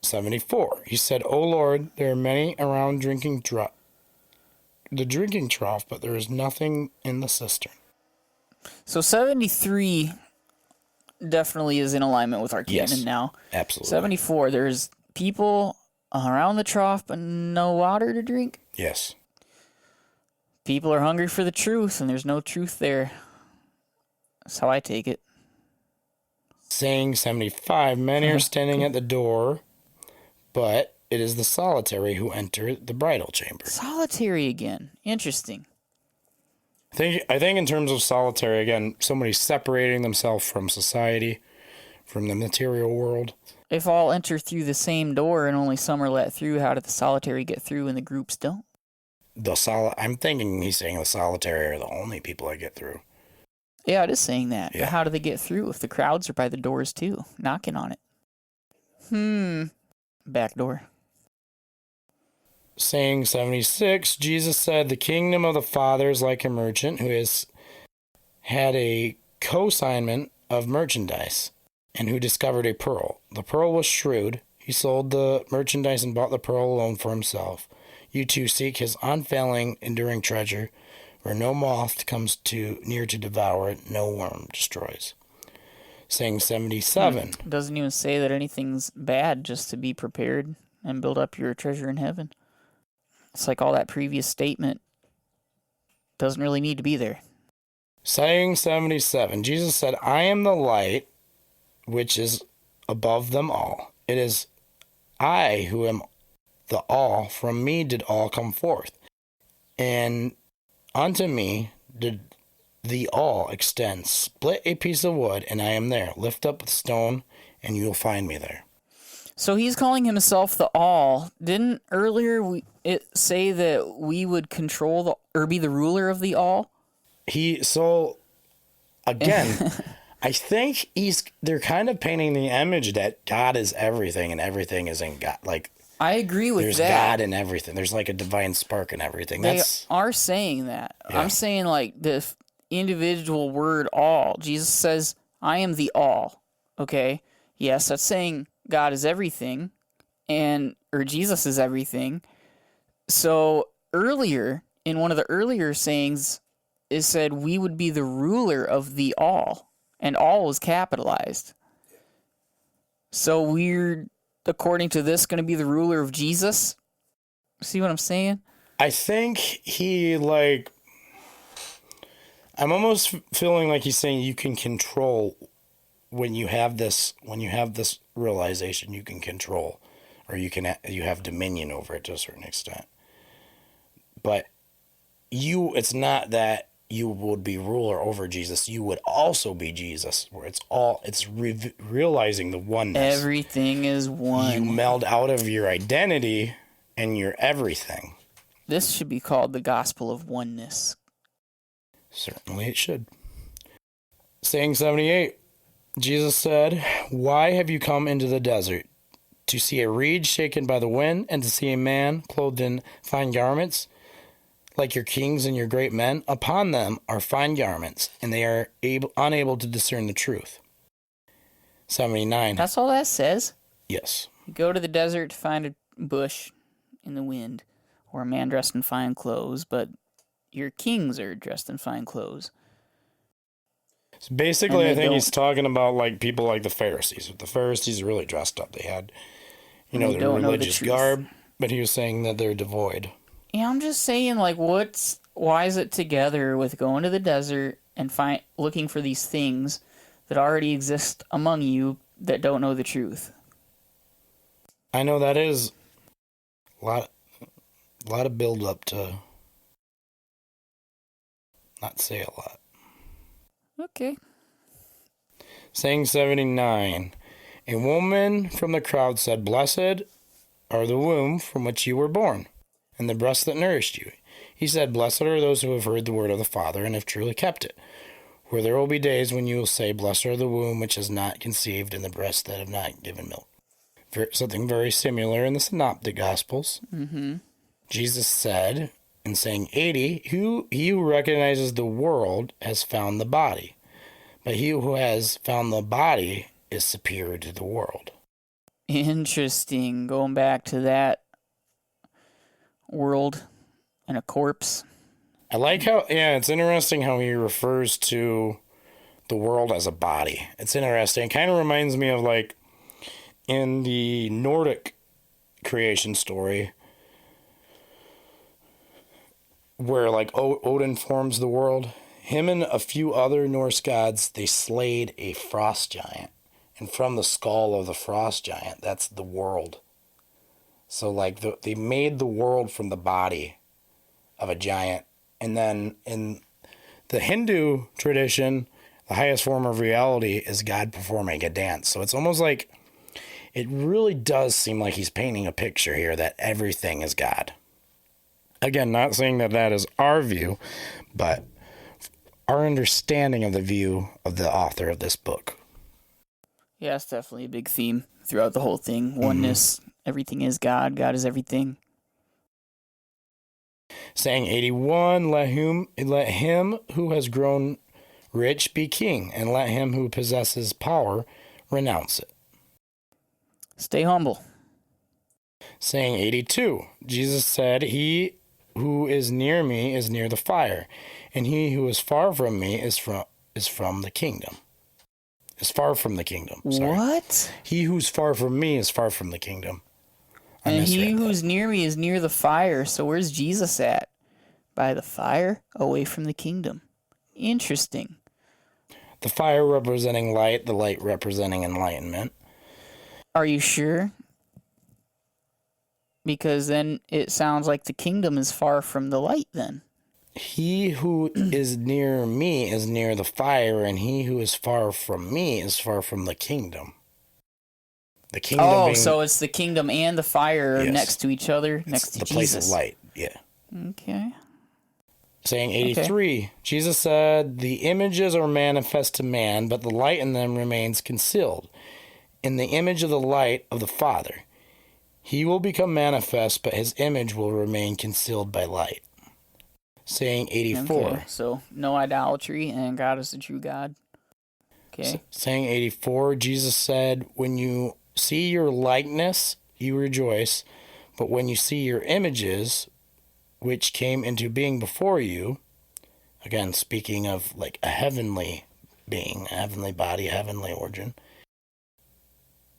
74, he said, O Lord, there are many around the drinking trough, but there is nothing in the cistern. So 73 definitely is in alignment with our canon now. Absolutely. 74, there's people around the trough, but no water to drink. Yes. People are hungry for the truth, and there's no truth there. That's how I take it. Saying 75, many are standing at the door, but it is the solitary who enter the bridal chamber. Solitary again. Interesting. I think in terms of solitary, again, somebody separating themselves from society, from the material world. If all enter through the same door and only some are let through, how did the solitary get through and the groups don't? I'm thinking he's saying the solitary are the only people that get through. Yeah, it is saying that. Yeah. But how do they get through if the crowds are by the doors too, knocking on it? Back door. Saying 76, Jesus said, the kingdom of the Father is like a merchant who has had a consignment of merchandise, and who discovered a pearl. The pearl was shrewd. He sold the merchandise and bought the pearl alone for himself. You too seek his unfailing, enduring treasure, where no moth comes too near to devour it, no worm destroys. Saying 77. Doesn't even say that anything's bad, just to be prepared and build up your treasure in heaven. It's like all that previous statement doesn't really need to be there. Saying 77. Jesus said, I am the light which is above them all. It is I who am the all. From me did all come forth. And unto me did the all extend. Split a piece of wood, and I am there. Lift up the stone, and you will find me there. So he's calling himself the all. Didn't earlier it say that we would control or be the ruler of the all? Again, I think they're kind of painting the image that God is everything and everything is in God. Like, I agree with there's that. There's God in everything. There's like a divine spark in everything. They are saying that. Yeah. I'm saying like the individual word all. Jesus says, I am the all. Okay? Yes, that's saying God is everything or Jesus is everything. So earlier, in one of the earlier sayings, it said we would be the ruler of the all. And all was capitalized. So we're, according to this, going to be the ruler of Jesus? See what I'm saying? I think I'm almost feeling like he's saying you can control when you have this realization, you can control, or you have dominion over it to a certain extent. But it's not that you would be ruler over Jesus. You would also be Jesus, where it's realizing the oneness. Everything is one. You meld out of your identity and your everything. This should be called the gospel of oneness. Certainly it should. Saying 78, Jesus said, why have you come into the desert? To see a reed shaken by the wind, and to see a man clothed in fine garments? Like your kings and your great men, upon them are fine garments, and they are unable to discern the truth. 79. That's all that says? Yes. You go to the desert to find a bush in the wind, or a man dressed in fine clothes, but your kings are dressed in fine clothes. So basically, I think he's talking about like people like the Pharisees. The Pharisees are really dressed up. They had, their religious garb, but he was saying that they're devoid. Yeah, I'm just saying, like, why is it together with going to the desert and looking for these things that already exist among you that don't know the truth? I know that is a lot of build up to not say a lot. Okay. Saying 79. A woman from the crowd said, blessed are the womb from which you were born, and the breast that nourished you. He said, blessed are those who have heard the word of the Father and have truly kept it. For there will be days when you will say, blessed are the womb which has not conceived and the breasts that have not given milk. Something very similar in the Synoptic Gospels. Mm-hmm. Jesus said, in saying 80, he who recognizes the world has found the body, but he who has found the body is superior to the world. Interesting. Going back to that world and a corpse. I like how, it's interesting how he refers to the world as a body. It's interesting. It kind of reminds me of like in the Nordic creation story where like Odin forms the world. Him and a few other Norse gods, they slayed a frost giant. And from the skull of the frost giant, that's the world. So like they made the world from the body of a giant. And then in the Hindu tradition, the highest form of reality is God performing a dance. So it's almost like, it really does seem like he's painting a picture here that everything is God. Again, not saying that that is our view, but our understanding of the view of the author of this book. Yeah, it's definitely a big theme throughout the whole thing. Oneness, everything is God, God is everything. Saying 81, let him who has grown Rich be king, and let him who possesses power renounce it. Stay humble. Saying 82, Jesus said, he who is near me is near the fire, and he who is far from me is from the kingdom. Is far from the kingdom. Sorry. What? He who's far from me is far from the kingdom. And he who's near me is near the fire. So where's Jesus at? By the fire, away from the kingdom. Interesting. The fire representing light, the light representing enlightenment. Are you sure? Because then it sounds like the kingdom is far from the light then. He who is near me is near the fire, and he who is far from me is far from the kingdom. The kingdom so it's the kingdom and the fire Yes. next to each other, next to the Jesus. place of light, yeah. Okay. Saying 83, Jesus said, the images are manifest to man, but the light in them remains concealed. In the image of the light of the Father, he will become manifest, but his image will remain concealed by light. Saying 84. Okay, so no idolatry, and God is the true God. Okay. Saying 84, Jesus said, when you see your likeness, you rejoice, but when you see your images, which came into being before you, again, speaking of like a heavenly being, a heavenly body, a heavenly origin,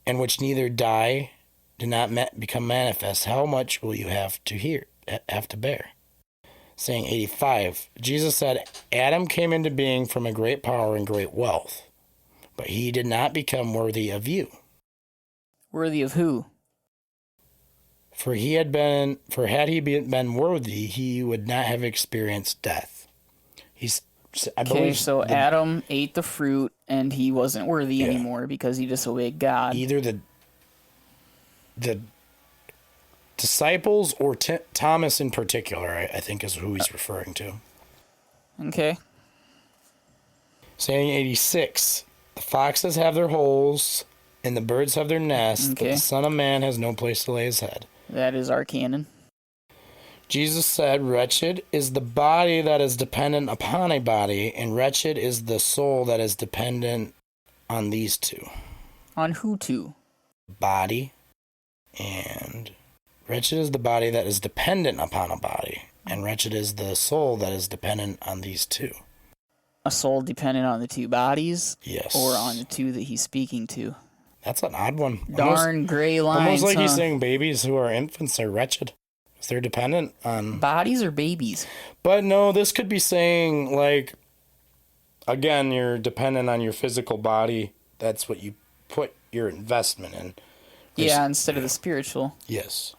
and which neither do not become manifest, how much will you have to bear? Saying 85, Jesus said, Adam came into being from a great power and great wealth, but he did not become worthy of you. Worthy of who? For had he been worthy, he would not have experienced death. So Adam ate the fruit, and he wasn't worthy anymore because he disobeyed God. Either the disciples or Thomas in particular, I think is who he's referring to. Okay. Saying 86, the foxes have their holes, and the birds have their nests, but the Son of Man has no place to lay his head. That is our canon. Jesus said, wretched is the body that is dependent upon a body, and wretched is the soul that is dependent on these two. On who two? Body, and wretched is the body that is dependent upon a body, and wretched is the soul that is dependent on these two. A soul dependent on the two bodies? Yes. Or on the two that he's speaking to? That's an odd one. Darn gray lines, almost like he's saying babies who are infants are wretched. Because they're dependent on... Bodies or babies? But no, this could be saying, like, again, you're dependent on your physical body. That's what you put your investment in. Instead of the spiritual. Yes.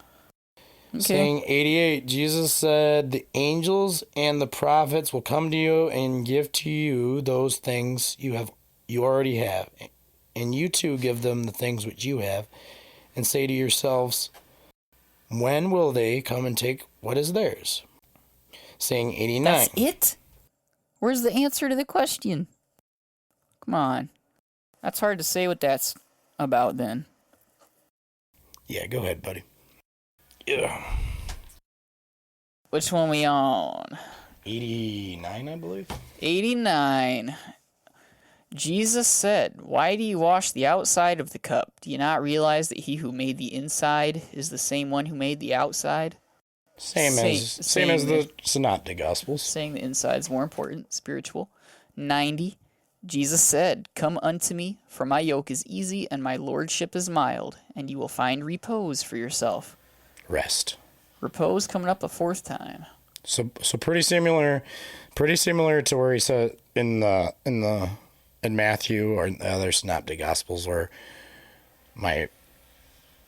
Okay. Saying 88, Jesus said, the angels and the prophets will come to you and give to you those things you already have. And you too give them the things which you have, and say to yourselves, when will they come and take what is theirs? Saying 89. That's it? Where's the answer to the question? Come on. That's hard to say what that's about then. Yeah, go ahead, buddy. Yeah. Which one we on? 89, I believe. 89. Jesus said, why do you wash the outside of the cup? Do you not realize that he who made the inside is the same one who made the outside? Same as the Synoptic Gospels. Saying the inside is more important, spiritual. 90. Jesus said, come unto me, for my yoke is easy and my lordship is mild, and you will find repose for yourself. Rest. Repose coming up the fourth time. So pretty similar to where he said in Matthew or the other Synoptic Gospels, where my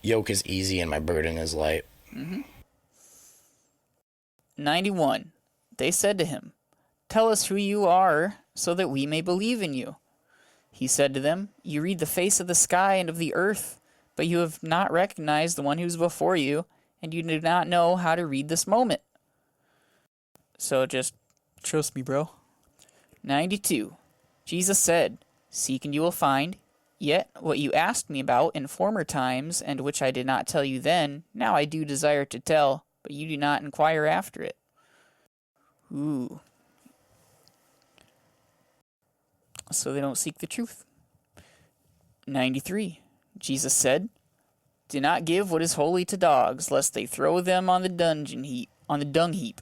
yoke is easy and my burden is light. Mm-hmm. 91. They said to him, tell us who you are, so that we may believe in you. He said to them, you read the face of the sky and of the earth, but you have not recognized the one who's before you, and you do not know how to read this moment. So just trust me, bro. 92. Jesus said, seek and you will find, yet what you asked me about in former times, and which I did not tell you then, now I do desire to tell, but you do not inquire after it. Ooh. so they don't seek the truth. 93. Jesus said, "Do not give what is holy to dogs, lest they throw them on the dung heap.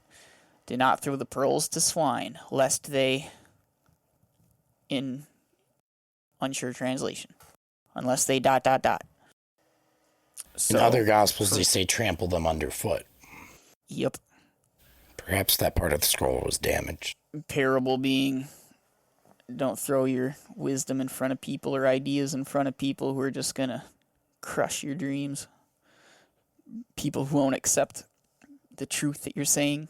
Do not throw the pearls to swine, lest they," in unsure translation, unless they ... In other Gospels, they say trample them underfoot. Yep. Perhaps that part of the scroll was damaged. Parable being, don't throw your wisdom in front of people or ideas in front of people who are just going to crush your dreams. People who won't accept the truth that you're saying.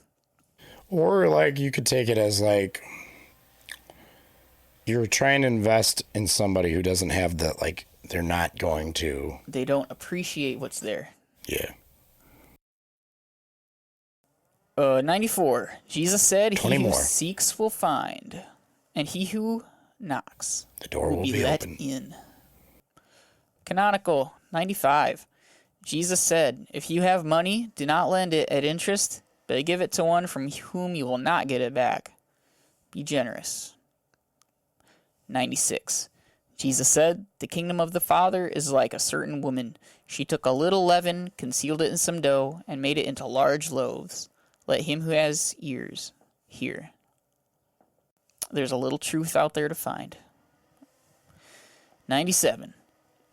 Or, like, you could take it as, like, you're trying to invest in somebody who doesn't have the, like, they're not going to... They don't appreciate what's there. Yeah. 94. Jesus said, 20 "He who more. seeks will find, and he who knocks The door will be let open." in." Canonical. 95. Jesus said, "If you have money, do not lend it at interest, but give it to one from whom you will not get it back. Be generous." 96. Jesus said, "The kingdom of the Father is like a certain woman. She took a little leaven, concealed it in some dough, and made it into large loaves. Let him who has ears hear." There's a little truth out there to find. 97.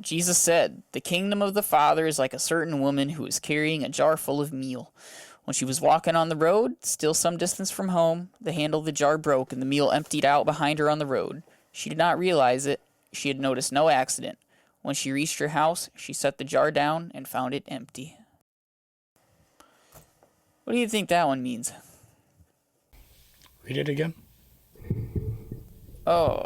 Jesus said, "The kingdom of the Father is like a certain woman who was carrying a jar full of meal. When she was walking on the road, still some distance from home, the handle of the jar broke and the meal emptied out behind her on the road. She did not realize it. She had noticed no accident. When she reached her house, she set the jar down and found it empty." What do you think that one means? Read it again. Oh,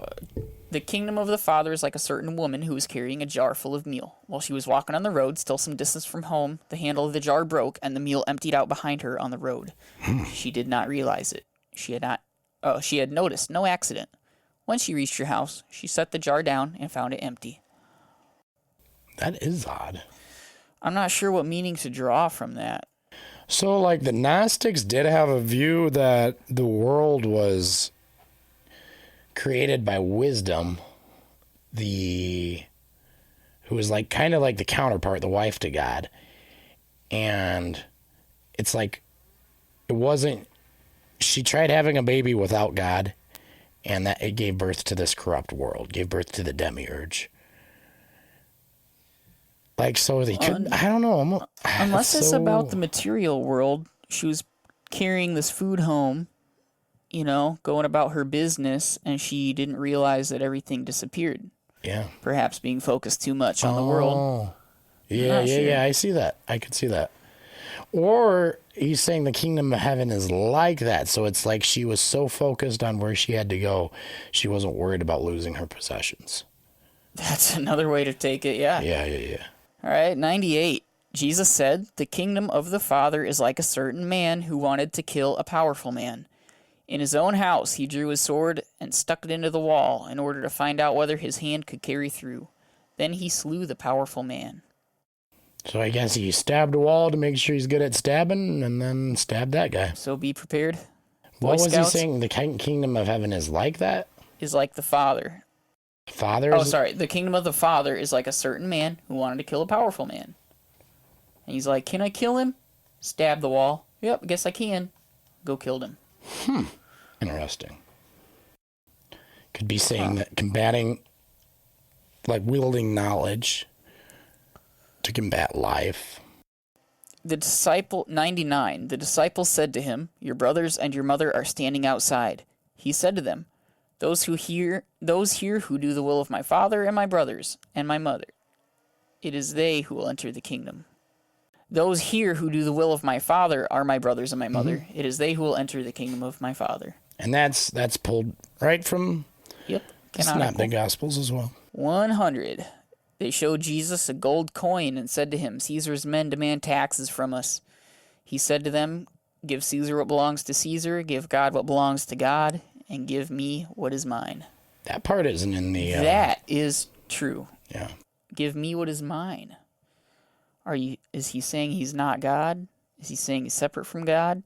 the kingdom of the Father is like a certain woman who was carrying a jar full of meal. While she was walking on the road, still some distance from home, the handle of the jar broke and the meal emptied out behind her on the road. She did not realize it. She had noticed no accident. When she reached her house, she set the jar down and found it empty. That is odd. I'm not sure what meaning to draw from that. So, like, the Gnostics did have a view that the world was created by wisdom, who was, like, kind of like the counterpart, the wife to God. And it's like, she tried having a baby without God, and that it gave birth to this corrupt world, gave birth to the demiurge. Like, so they could, I don't know. Unless it's about the material world, she was carrying this food home, going about her business, and she didn't realize that everything disappeared. Yeah. Perhaps being focused too much on the world. Yeah, I see that. I could see that. Or he's saying the kingdom of heaven is like that. So it's like she was so focused on where she had to go, she wasn't worried about losing her possessions. That's another way to take it, yeah. Yeah. All right, 98. Jesus said, "The kingdom of the Father is like a certain man who wanted to kill a powerful man. In his own house, he drew his sword and stuck it into the wall in order to find out whether his hand could carry through. Then he slew the powerful man." So I guess he stabbed a wall to make sure he's good at stabbing, and then stabbed that guy. So be prepared. What was he saying? The kingdom of heaven is like that? Is like the Father. Father? Oh, sorry. The kingdom of the Father is like a certain man who wanted to kill a powerful man. And he's like, "Can I kill him?" Stab the wall. "Yep, I guess I can." Go killed him. Interesting. Could be saying that combating, like wielding knowledge to combat life. The disciple, 99, the disciples said to him, "Your brothers and your mother are standing outside." He said to them, those here who do the will of my Father and my brothers and my mother. It is they who will enter the kingdom. Those here who do the will of my Father are my brothers and my mother. It is they who will enter the kingdom of my Father. And that's pulled right from Canonical. not the Gospels as well. 100. They showed Jesus a gold coin and said to him, "Caesar's men demand taxes from us." He said to them, "Give Caesar what belongs to Caesar, give God what belongs to God, and give me what is mine." That part isn't in the... That is true. Yeah. Give me what is mine. Is he saying he's not God? Is he saying he's separate from God?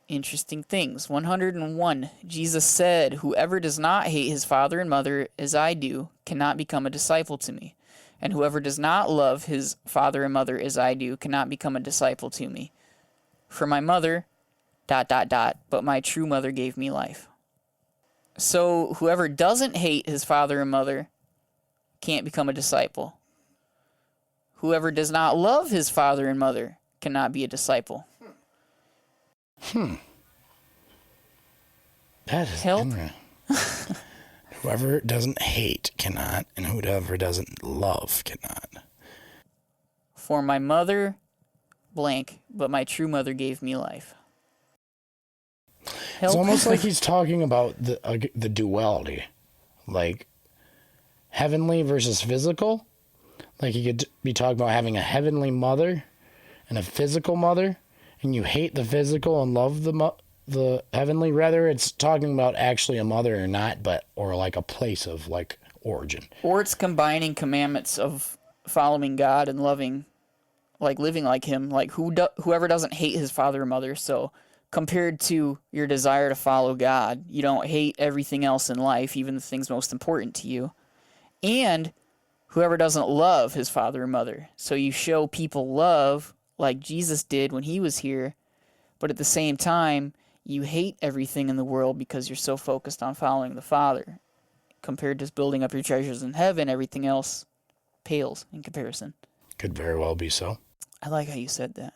interesting things. 101. Jesus said, "Whoever does not hate his father and mother as I do cannot become a disciple to me. And whoever does not love his father and mother as I do cannot become a disciple to me. For my mother, ... but my true mother gave me life." So whoever doesn't hate his father and mother can't become a disciple. Whoever does not love his father and mother cannot be a disciple. That is Help. Whoever doesn't hate cannot, and whoever doesn't love cannot. For my mother, blank, but my true mother gave me life. Help. It's almost like he's talking about the duality, like heavenly versus physical. Like he could be talking about having a heavenly mother and a physical mother, and you hate the physical and love the heavenly. Rather, it's talking about actually a mother or not, or like a place of like origin. Or it's combining commandments of following God and loving, like living like Him. Like whoever doesn't hate his father or mother. So compared to your desire to follow God, you don't hate everything else in life, even the things most important to you. And whoever doesn't love his father or mother. So you show people love like Jesus did when he was here, but at the same time, you hate everything in the world because you're so focused on following the Father. Compared to building up your treasures in heaven, everything else pales in comparison. Could very well be so. I like how you said that.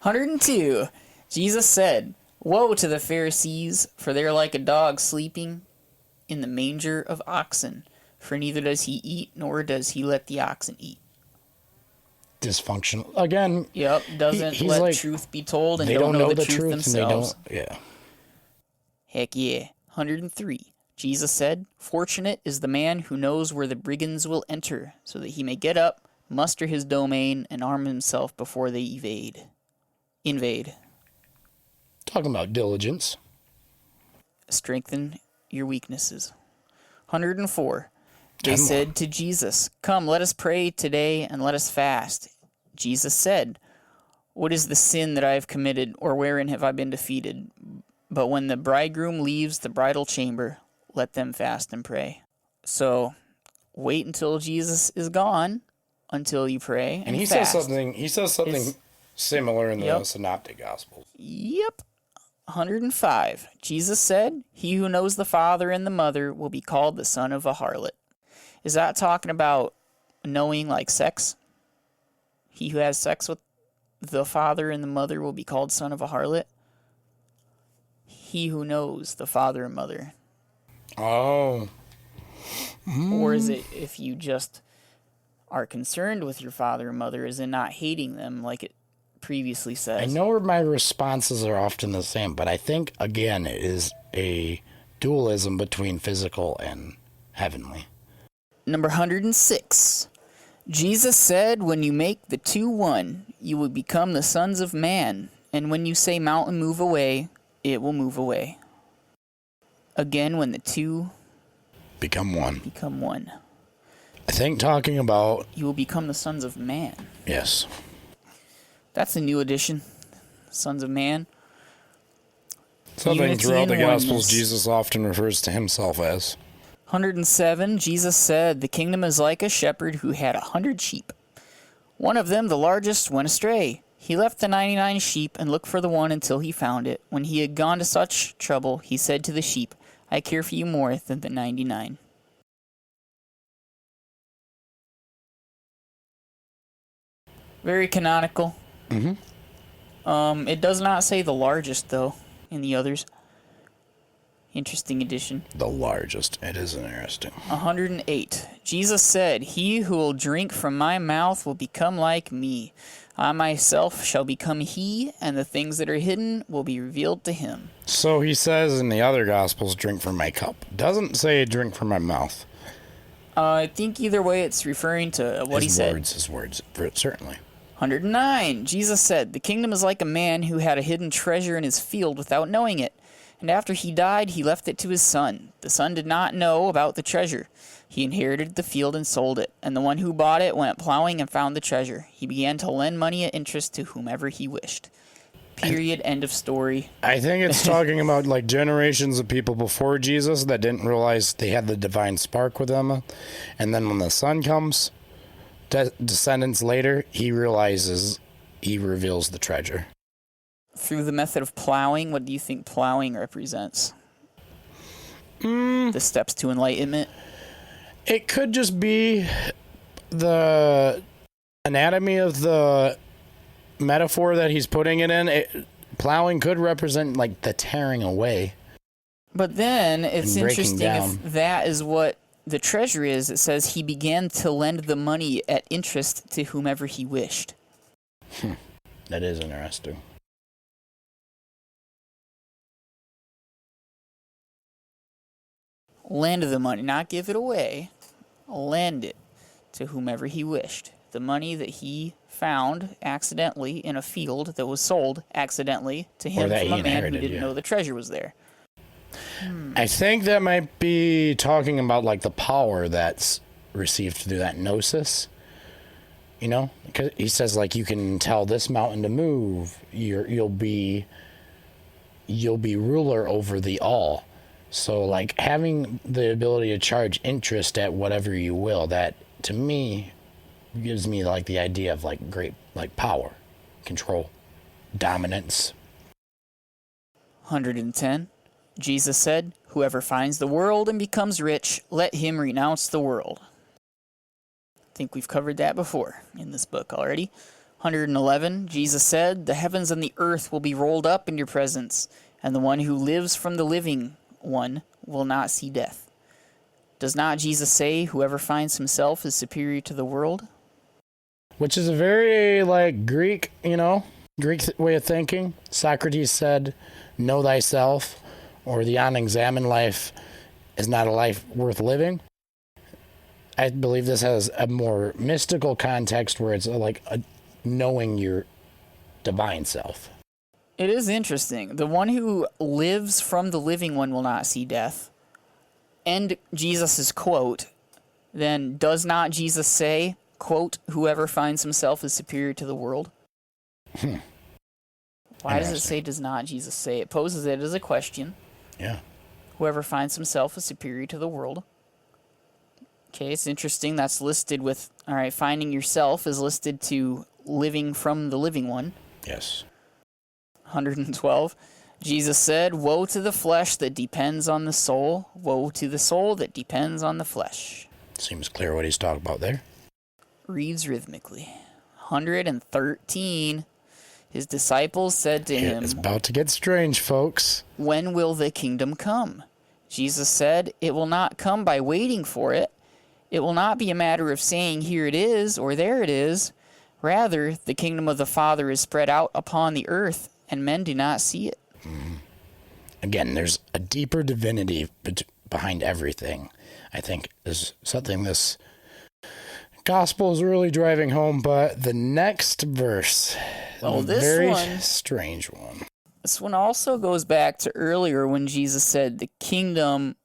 102. Jesus said, "Woe to the Pharisees, for they are like a dog sleeping in the manger of oxen, for neither does he eat, nor does he let the oxen eat." Dysfunctional. Again. Yep, doesn't let like, truth be told, and they don't know the truth themselves. Yeah. Heck yeah. 103. Jesus said, "Fortunate is the man who knows where the brigands will enter, so that he may get up, muster his domain, and arm himself before they invade." Talking about diligence. Strengthen your weaknesses. 104. They said to Jesus, "Come, let us pray today and let us fast." Jesus said, "What is the sin that I have committed, or wherein have I been defeated? But when the bridegroom leaves the bridal chamber, let them fast and pray." So, wait until Jesus is gone until you pray and he fast. says something similar in the Synoptic Gospels. Yep. 105. Jesus said, "He who knows the father and the mother will be called the son of a harlot." Is that talking about knowing like sex? He who has sex with the father and the mother will be called son of a harlot? He who knows the father and mother. Oh. Or is it if you just are concerned with your father and mother, as in not hating them like it previously says? I know my responses are often the same, but I think, again, it is a dualism between physical and heavenly. Number 106. Jesus said, "When you make the two one, you will become the sons of man. And when you say mountain, move away, it will move away." Again, when the two become one. I think talking about... You will become the sons of man. Yes. That's a new addition. Sons of man. Something throughout the Gospels Jesus often refers to himself as. 107, Jesus said, "The kingdom is like a shepherd who had 100 sheep. One of them, the largest, went astray. He left the 99 sheep and looked for the one until he found it. When he had gone to such trouble, he said to the sheep, 'I care for you more than the 99. Very canonical. Mm-hmm. It does not say the largest, though, in the others. Interesting addition. The largest. It is interesting. 108. Jesus said, "He who will drink from my mouth will become like me. I myself shall become he, and the things that are hidden will be revealed to him." So he says in the other Gospels, "Drink from my cup." Doesn't say drink from my mouth. I think either way it's referring to what he said. His words, certainly. 109. Jesus said, "The kingdom is like a man who had a hidden treasure in his field without knowing it. And after he died, he left it to his son. The son did not know about the treasure. He inherited the field and sold it. And the one who bought it went plowing and found the treasure. He began to lend money at interest to whomever he wished." Period. End of story. I think it's talking about like generations of people before Jesus that didn't realize they had the divine spark with them. And then when the son comes, descendants later, he realizes, he reveals the treasure. Through the method of plowing, what do you think plowing represents? The steps to enlightenment? It could just be the anatomy of the metaphor that he's putting it in. Plowing could represent like the tearing away. But then it's interesting down. if that is what the treasure is. It says he began to lend the money at interest to whomever he wished. That is interesting. Lend the money, not give it away. Lend it to whomever he wished. The money that he found accidentally in a field that was sold accidentally to him from a man who didn't know the treasure was there. I think that might be talking about like the power that's received through that gnosis. You know, because he says like you can tell this mountain to move. You'll be ruler over the all. So like having the ability to charge interest at whatever you will, that to me gives me like the idea of like great like power, control, dominance. 110. Jesus said, "Whoever finds the world and becomes rich, let him renounce the world." I think we've covered that before in this book already. 111. Jesus said, "The heavens and the earth will be rolled up in your presence, and the one who lives from the living one will not see death." Does not Jesus say, "Whoever finds himself is superior to the world"? Which is a very like Greek way of thinking. Socrates said, "Know thyself," or the unexamined life is not a life worth living. I believe this has a more mystical context where it's like knowing your divine self. It is interesting. The one who lives from the living one will not see death. And Jesus' quote, then does not Jesus say, quote, "Whoever finds himself is superior to the world"? Why does it say does not Jesus say? It poses it as a question. Yeah. Whoever finds himself is superior to the world. Okay, it's interesting. That's listed with, all right, finding yourself is listed to living from the living one. Yes. 112. Jesus said, "Woe to the flesh that depends on the soul. Woe to the soul that depends on the flesh." Seems clear what he's talking about there. Reads rhythmically. 113. His disciples said to him, "It's about to get strange, folks. When will the kingdom come?" Jesus said, "It will not come by waiting for it. It will not be a matter of saying, 'Here it is,' or 'There it is.' Rather, the kingdom of the Father is spread out upon the earth, and men do not see it." Again, there's a deeper divinity behind everything. I think is something this gospel is really driving home, but the next verse, very strange one. This one also goes back to earlier when Jesus said the kingdom,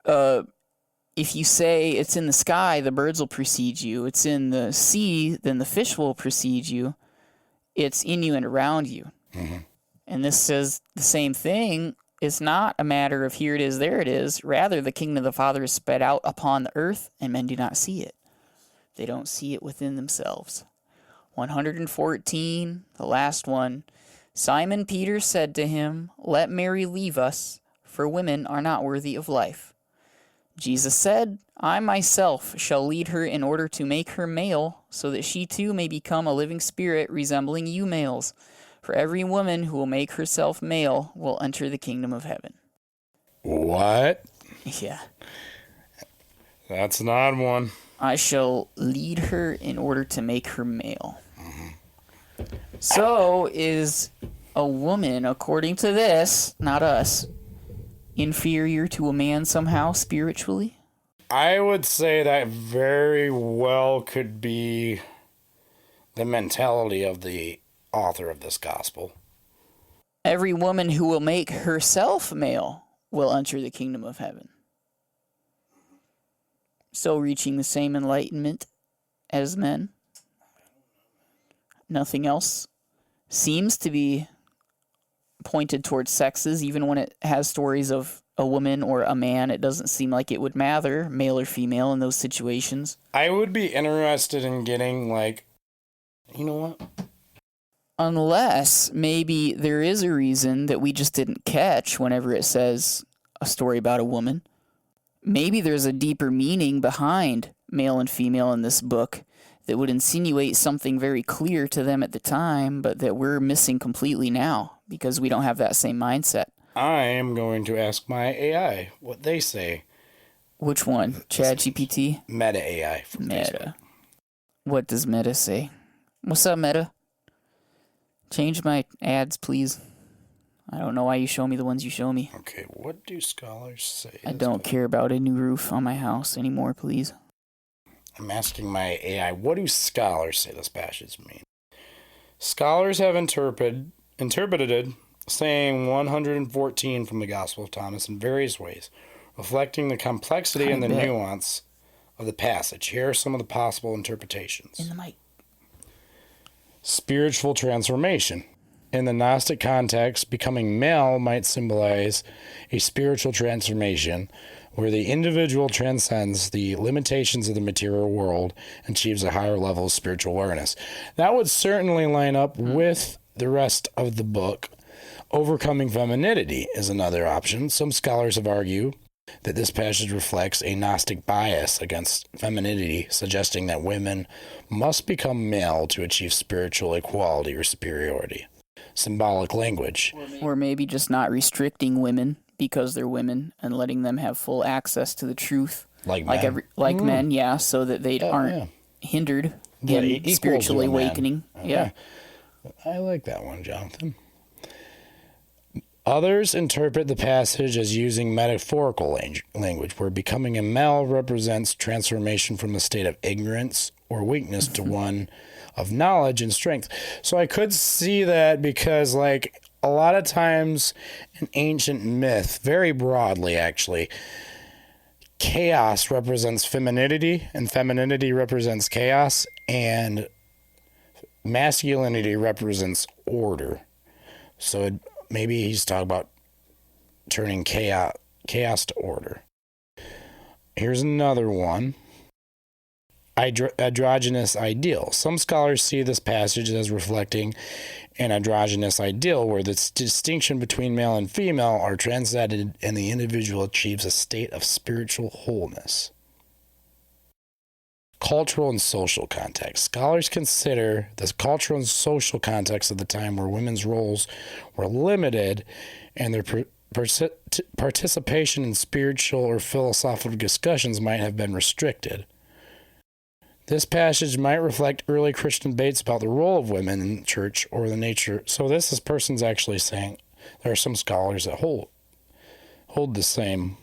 if you say it's in the sky, the birds will precede you. It's in the sea, then the fish will precede you. It's in you and around you. Mm-hmm. And this says the same thing. It's not a matter of here it is, there it is. Rather, the kingdom of the Father is spread out upon the earth, and men do not see it. They don't see it within themselves. 114, the last one. Simon Peter said to him, "Let Mary leave us, for women are not worthy of life." Jesus said, "I myself shall lead her in order to make her male, so that she too may become a living spirit resembling you males. For every woman who will make herself male will enter the kingdom of heaven." What? Yeah. That's an odd one. I shall lead her in order to make her male. So is a woman, according to this, not us, inferior to a man somehow spiritually? I would say that very well could be the mentality of the author of this gospel. Every woman who will make herself male will enter the kingdom of heaven. So reaching the same enlightenment as men. Nothing else seems to be pointed towards sexes, even when it has stories of a woman or a man. It doesn't seem like it would matter, male or female, in those situations. I would be interested in getting, like, you know what? Unless maybe there is a reason that we just didn't catch whenever it says a story about a woman. Maybe there's a deeper meaning behind male and female in this book that would insinuate something very clear to them at the time, but that we're missing completely now because we don't have that same mindset. I am going to ask my AI what they say. Which one? ChatGPT? Meta AI from Meta. What does Meta say? What's up, Meta? Change my ads, please. I don't know why you show me the ones you show me. Okay, what do scholars say? I don't care about a new roof on my house anymore, please. I'm asking my AI, what do scholars say this passage means? Scholars have interpreted saying 114 from the Gospel of Thomas in various ways, reflecting the complexity and the nuance of the passage. Here are some of the possible interpretations. In the mic. Spiritual transformation. In the Gnostic context, becoming male might symbolize a spiritual transformation where the individual transcends the limitations of the material world and achieves a higher level of spiritual awareness. That would certainly line up with the rest of the book. Overcoming femininity is another option. Some scholars have argued that this passage reflects a Gnostic bias against femininity, suggesting that women must become male to achieve spiritual equality or superiority. Symbolic language. Or maybe just not restricting women because they're women and letting them have full access to the truth. Like men. Men, yeah, so that they aren't hindered in spiritual awakening. Yeah. I like that one, Jonathan. Others interpret the passage as using metaphorical language, where becoming a male represents transformation from a state of ignorance or weakness to one of knowledge and strength. So I could see that because, like, a lot of times in ancient myth, very broadly actually, chaos represents femininity, and femininity represents chaos, and masculinity represents order. So maybe he's talking about turning chaos to order. Here's another one. Androgynous ideal. Some scholars see this passage as reflecting an androgynous ideal where the distinction between male and female are transcended and the individual achieves a state of spiritual wholeness. Cultural and social context. Scholars consider the cultural and social context of the time where women's roles were limited and their participation in spiritual or philosophical discussions might have been restricted. This passage might reflect early Christian debates about the role of women in the church or the nature. So this person's actually saying there are some scholars that hold the same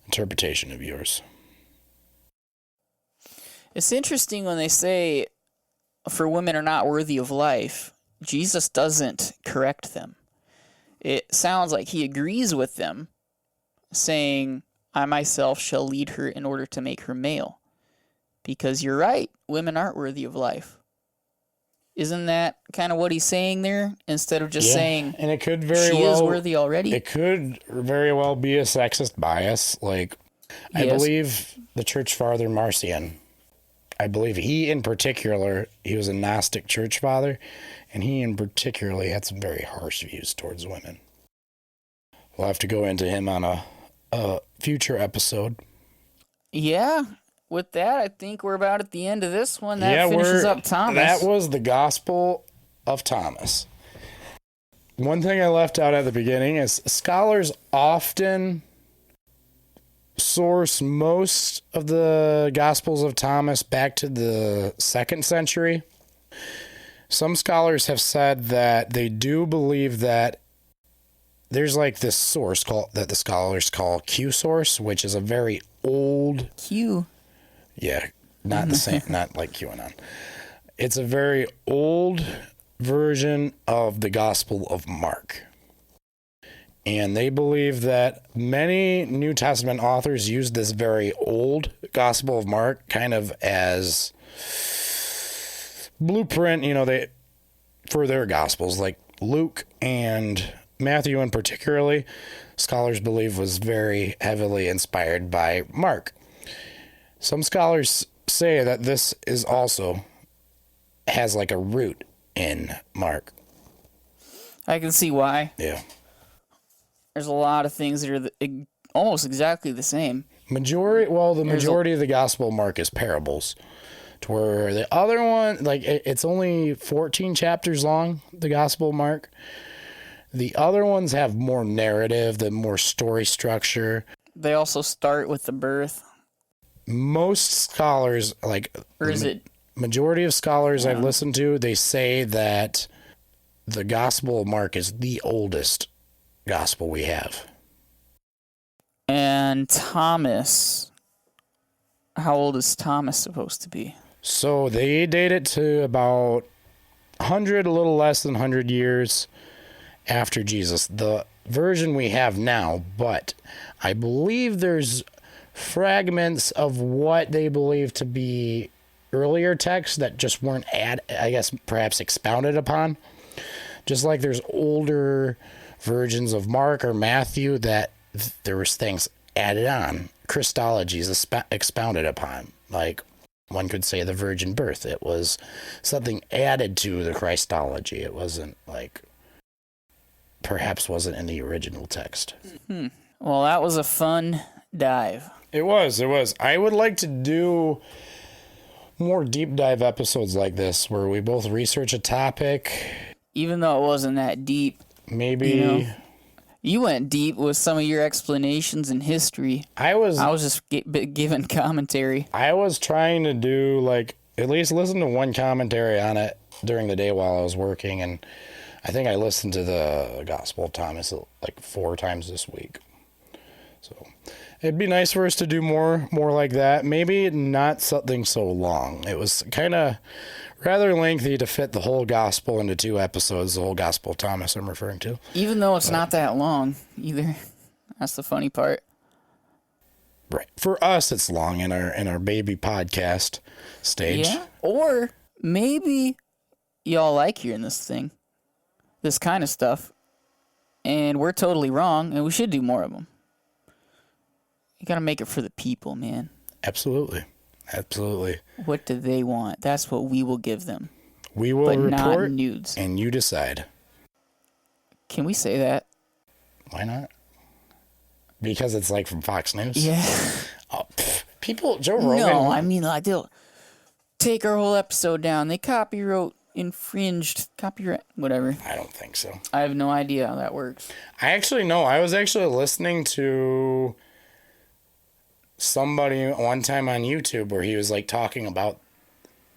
interpretation of yours. It's interesting when they say, for women are not worthy of life, Jesus doesn't correct them. It sounds like he agrees with them, saying, I myself shall lead her in order to make her male. Because you're right, women aren't worthy of life. Isn't that kind of what he's saying there? Instead of just saying, and it could she is worthy already? It could very well be a sexist bias. Like, I believe the church father Marcion, I believe he in particular, he was a Gnostic church father, and he in particular had some very harsh views towards women. We'll have to go into him on a future episode. Yeah. With that, I think we're about at the end of this one. That finishes up Thomas. That was the Gospel of Thomas. One thing I left out at the beginning is scholars often source most of the Gospels of Thomas back to the 2nd century. Some scholars have said that they do believe that there's like this source that the scholars call Q source, which is a very old... Q? Yeah, not the same, not like QAnon. It's a very old version of the Gospel of Mark. And they believe that many New Testament authors used this very old Gospel of Mark kind of as blueprint. You know, for their gospels, like Luke and Matthew in particularly, scholars believe was very heavily inspired by Mark. Some scholars say that this is also has like a root in Mark. I can see why. Yeah. There's a lot of things that are almost exactly the same. The majority of the Gospel of Mark is parables. To where the other one, like, it's only 14 chapters long, the Gospel of Mark. The other ones have more narrative, the more story structure. They also start with the birth. Most scholars, like, or is it? Majority of scholars I've listened to, they say that the Gospel of Mark is the oldest gospel we have. And Thomas, how old is Thomas supposed to be? So they date it to about 100, a little less than 100 years after Jesus. The version we have now, but I believe there's fragments of what they believe to be earlier texts that just weren't perhaps expounded upon. Just like there's older versions of Mark or Matthew that there was things added on, Christologies expounded upon. Like one could say the virgin birth. It was something added to the Christology. It wasn't perhaps wasn't in the original text. Well, that was a fun dive. It was. I would like to do more deep dive episodes like this where we both research a topic. Even though it wasn't that deep. Maybe. You went deep with some of your explanations in history. I was just giving commentary. I was trying to do, at least listen to one commentary on it during the day while I was working, and I think I listened to the Gospel of Thomas 4 times this week. So it'd be nice for us to do more like that. Maybe not something so long. It was kind of rather lengthy to fit the whole gospel into 2 episodes, the whole Gospel of Thomas I'm referring to. Even though it's not that long either. That's the funny part. Right. For us, it's long in our baby podcast stage. Yeah. Or maybe y'all like hearing this kind of stuff, and we're totally wrong, and we should do more of them. You gotta make it for the people, man. Absolutely. What do they want? That's what we will give them. We will report, not nudes. And you decide. Can we say that? Why not? Because it's from Fox News? Yeah. Oh, people, Joe Rogan. No, I mean, they'll take our whole episode down. They infringed copyright, whatever. I don't think so. I have no idea how that works. I was actually listening to somebody one time on YouTube where he was talking about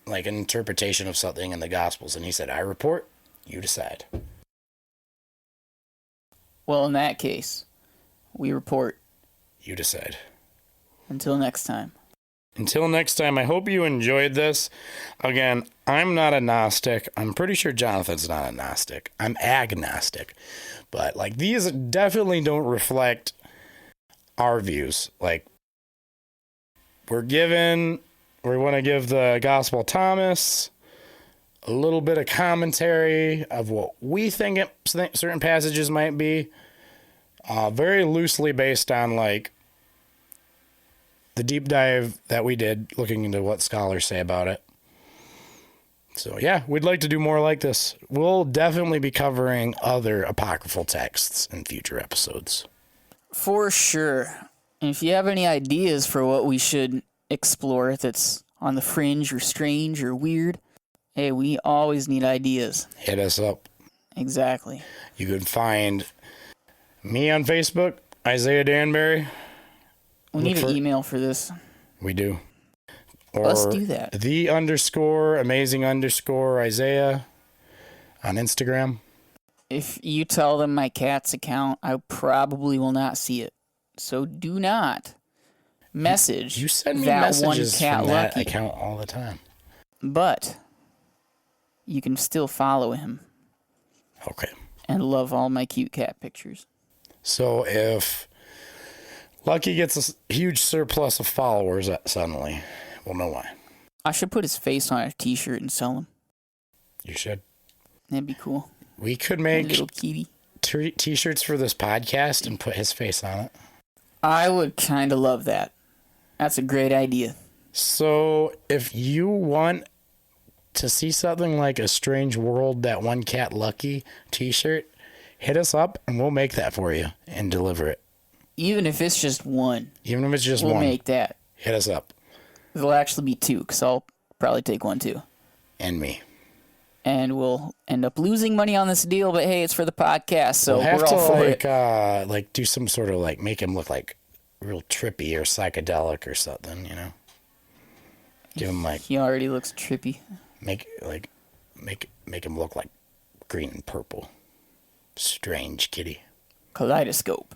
an interpretation of something in the Gospels, and he said, I report, you decide. Well, in that case, we report. You decide. Until next time, I hope you enjoyed this. Again, I'm not a Gnostic. I'm pretty sure Jonathan's not a Gnostic. I'm agnostic. But these definitely don't reflect our views. We want to give the Gospel of Thomas a little bit of commentary of what we think certain passages might be, very loosely based on the deep dive that we did, looking into what scholars say about it. So yeah, we'd like to do more like this. We'll definitely be covering other apocryphal texts in future episodes. For sure. And if you have any ideas for what we should explore that's on the fringe or strange or weird, hey, we always need ideas. Hit us up. Exactly. You can find me on Facebook, Isaiah Danbury. We need an email for this. We do. Or let's do that. _amazing_Isaiah on Instagram. If you tell them my cat's account, I probably will not see it. So do not message. You send me that messages one cat from that Lucky. account all the time. But you can still follow him. Okay. And love all my cute cat pictures. So if Lucky gets a huge surplus of followers suddenly, we'll know why. I should put his face on a t-shirt and sell them. You should. That'd be cool. We could A make little kitty. t-shirts for this podcast and put his face on it. I would kind of love that. That's a great idea. So if you want to see something like a Strange World, That One Cat Lucky t-shirt, hit us up and we'll make that for you and deliver it. Even if it's just one. Even if it's just we'll one. We'll make that. Hit us up. It'll actually be 2, because I'll probably take one too. And me. And we'll end up losing money on this deal, but hey, it's for the podcast, so we'll have we're all for it. Like do some sort of like make him look like real trippy or psychedelic or something, you know. Give him like he already looks trippy. Make him look like green and purple. Strange kitty. Kaleidoscope.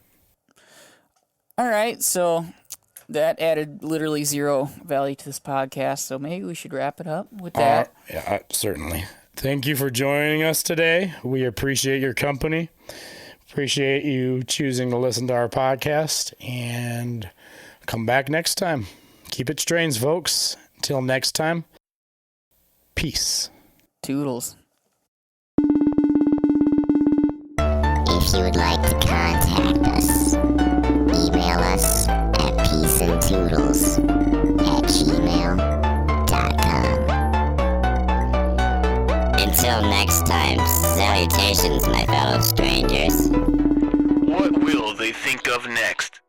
All right, so that added literally 0 value to this podcast, so maybe we should wrap it up with that. Yeah, certainly. Thank you for joining us today. We appreciate your company. Appreciate you choosing to listen to our podcast, and come back next time. Keep it strange, folks. Until next time, peace. Toodles. If you would like to contact us, email us at peaceandtoodles@gmail.com. Until next time, salutations, my fellow strangers. What will they think of next?